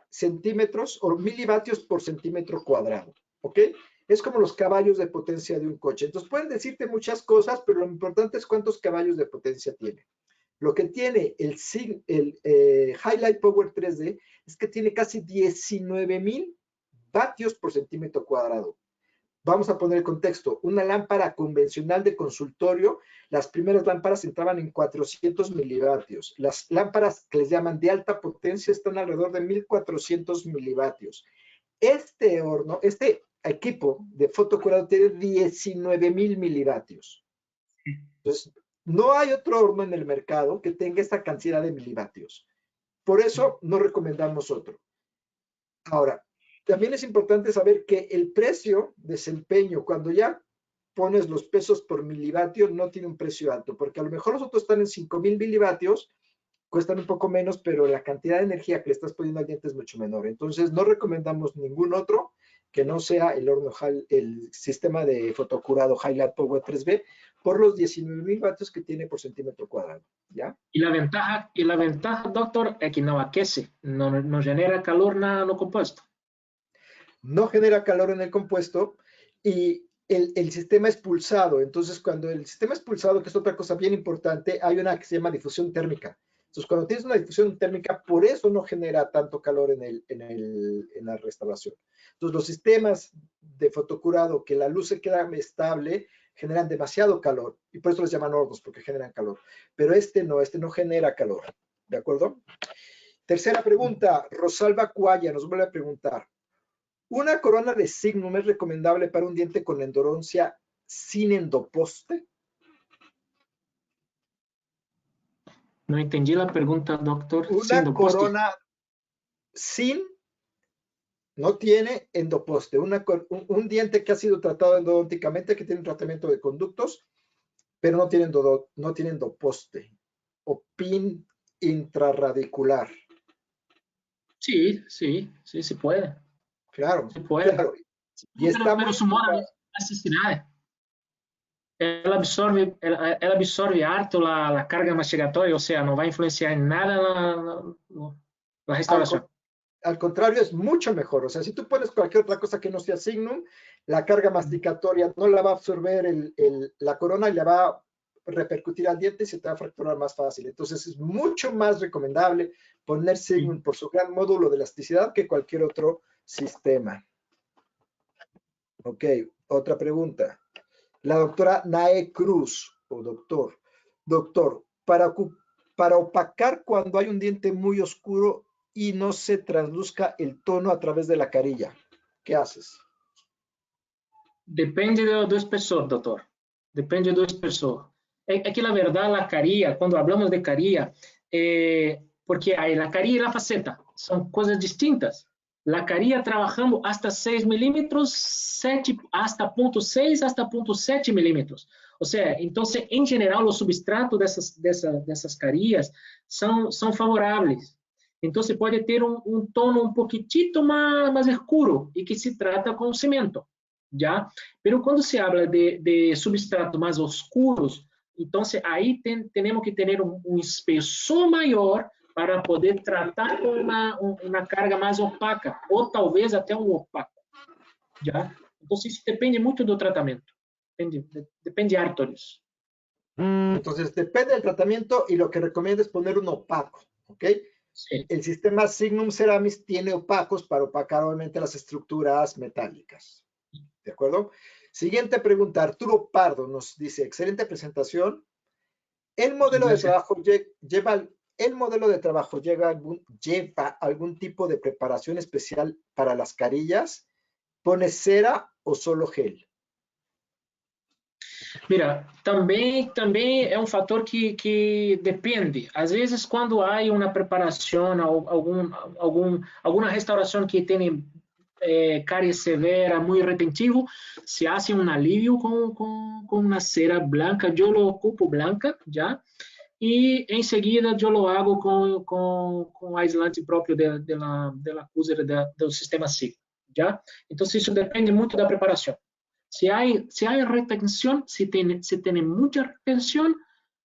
centímetros o milivatios por centímetro cuadrado, ¿ok? Es como los caballos de potencia de un coche. Entonces pueden decirte muchas cosas, pero lo importante es cuántos caballos de potencia tiene. Lo que tiene el Highlight Power 3D es que tiene casi 19,000 vatios por centímetro cuadrado. Vamos a poner el contexto. Una lámpara convencional de consultorio, las primeras lámparas entraban en 400 milivatios. Las lámparas que les llaman de alta potencia están alrededor de 1,400 milivatios. Este horno, este equipo de fotocurado tiene 19,000 milivatios. Entonces, no hay otro horno en el mercado que tenga esta cantidad de milivatios. Por eso no recomendamos otro. Ahora, también es importante saber que el precio desempeño, cuando ya pones los pesos por milivatio, no tiene un precio alto, porque a lo mejor los otros están en 5,000 milivatios, cuestan un poco menos, pero la cantidad de energía que le estás poniendo al diente es mucho menor. Entonces, no recomendamos ningún otro que no sea el horno, el sistema de fotocurado Highlight Power 3B, por los 19,000 vatios que tiene por centímetro cuadrado, ¿ya? E a ventaja, doctor, é que não aquece, não genera calor no compuesto. No genera calor en el compuesto y el sistema es pulsado. Entonces, cuando el sistema es pulsado, que es otra cosa bien importante, hay una que se llama difusión térmica. Entonces, cuando tienes una difusión térmica, por eso no genera tanto calor en la restauración. Entonces, los sistemas de fotocurado que la luz se queda estable generan demasiado calor y por eso les llaman hornos, porque generan calor. Pero este no genera calor. ¿De acuerdo? Tercera pregunta, Rosalba Cuaya nos vuelve a preguntar. ¿Una corona de Signum es recomendable para un diente con endodoncia sin endoposte? Não entendi a pergunta, doctor. Una corona sin, no tiene endoposte. Un diente que ha sido tratado endodónticamente, que tiene un tratamiento de conductos, pero no tiene endoposte o pin intrarradicular. Sí, sí, sí, se puede. Claro, Se puede. claro. Y está Pero muy su moda é elasticidade. Ela absorve harto a carga mastigatória, ou seja, não vai influenciar em nada na restauração. Al contrario, es mucho mejor. O sea, si tú pones cualquier otra cosa que no sea Signum, la carga masticatoria no la va a absorber la corona y la va a repercutir al diente y se te va a fracturar más fácil. Entonces, es mucho más recomendable poner Signum por su gran módulo de elasticidad que cualquier otro sistema. Ok, otra pregunta. La doctora Nae Cruz, o doctor, para para opacar cuando hay un diente muy oscuro y no se transluzca el tono a través de la carilla. ¿Qué haces? Depende do espessor, doutor. Depende do espessor. É que, na verdade, a caria, quando falamos de caria, porque aí a caria e a faceta são coisas distintas. A caria trabalhamos hasta 6 milímetros, 7, hasta 0.6, hasta 0.7 milímetros. Ou seja, então, em geral, o substrato dessas carias são favoráveis. Então, você pode ter um tono um pouquitito mais escuro e que se trata com cimento. ¿Ya? Pero cuando se habla de substratos más oscuros, entonces ahí tenemos que tener un espesor mayor para poder tratar con una carga más opaca, o tal vez hasta un opaco. ¿Ya? Entonces eso depende mucho del tratamiento. Depende harto de eso. Entonces depende del tratamiento y lo que recomiendo es poner un opaco, ¿ok? Sí. El sistema Signum Ceramics tiene opacos para opacar obviamente las estructuras metálicas. ¿De acuerdo? Siguiente pregunta. Arturo Pardo nos dice, excelente presentación. ¿El modelo de trabajo lleva algún tipo de preparación especial para las carillas? ¿Pone cera o solo gel? Mira, também é um fator que depende. Às vezes, quando há uma preparação, alguma restauração que tem cáries severa, muy repentino, se hace un alivio con una cera blanca. Yo lo ocupo blanca, ¿ya? Y enseguida yo lo hago con aislante propio de la cúsera del sistema SIG, ¿ya? Entonces, eso depende mucho de la preparación. Si hay retención, si tiene mucha retención,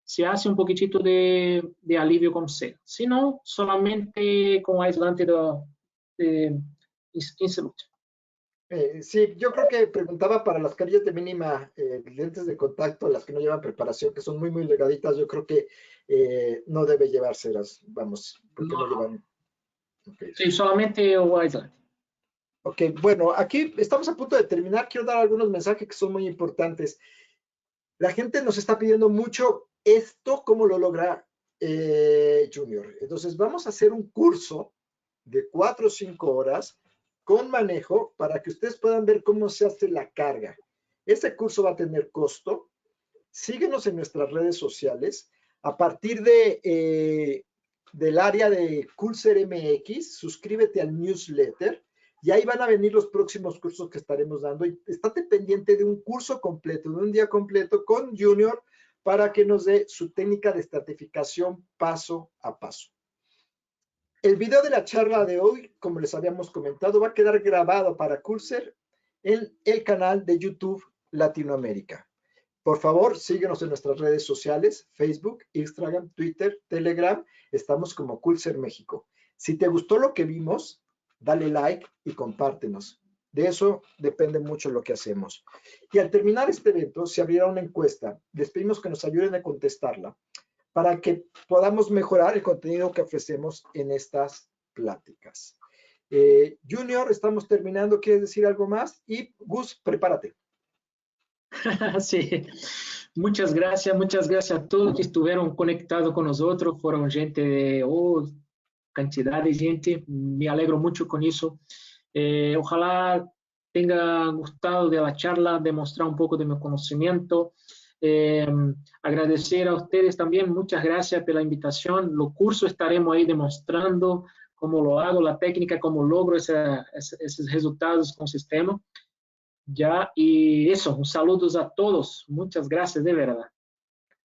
se hace un poquitito de alivio con cera. Si no, solamente con aislante de sí, yo creo que preguntaba para las carillas de mínima, lentes de contacto, las que no llevan preparación, que son muy, muy delgaditas, yo creo que no debe llevárselas, vamos, porque no llevan. Okay. Sí, solamente aislante. Ok, bueno, aquí estamos a punto de terminar, quiero dar algunos mensajes que son muy importantes. La gente nos está pidiendo mucho esto, cómo lo logra Junior. Entonces, vamos a hacer un curso de 4 o 5 horas con manejo para que ustedes puedan ver cómo se hace la carga. Este curso va a tener costo. Síguenos en nuestras redes sociales. A partir del área de Culser MX, suscríbete al newsletter y ahí van a venir los próximos cursos que estaremos dando. Y estate pendiente de un curso completo, de un día completo con Junior para que nos dé su técnica de estratificación paso a paso. El video de la charla de hoy, como les habíamos comentado, va a quedar grabado para Culser en el canal de YouTube Latinoamérica. Por favor, síguenos en nuestras redes sociales, Facebook, Instagram, Twitter, Telegram. Estamos como Culser México. Si te gustó lo que vimos, dale like y compártenos. De eso depende mucho lo que hacemos. Y al terminar este evento, se abrirá una encuesta. Les pedimos que nos ayuden a contestarla para que podamos mejorar el contenido que ofrecemos en estas pláticas. Junior, estamos terminando. ¿Quieres decir algo más? Y Gus, prepárate. Sí, muchas gracias a todos que estuvieron conectados con nosotros. Fueron gente de cantidad de gente. Me alegro mucho con eso. Ojalá tenga gustado de la charla, demostrar un poco de mi conocimiento. Agradecer a ustedes también, muchas gracias por la invitación. Los cursos estaremos ahí demostrando cómo lo hago, la técnica, cómo logro esos resultados con sistema. Ya, y eso, un saludos a todos, muchas gracias de verdad.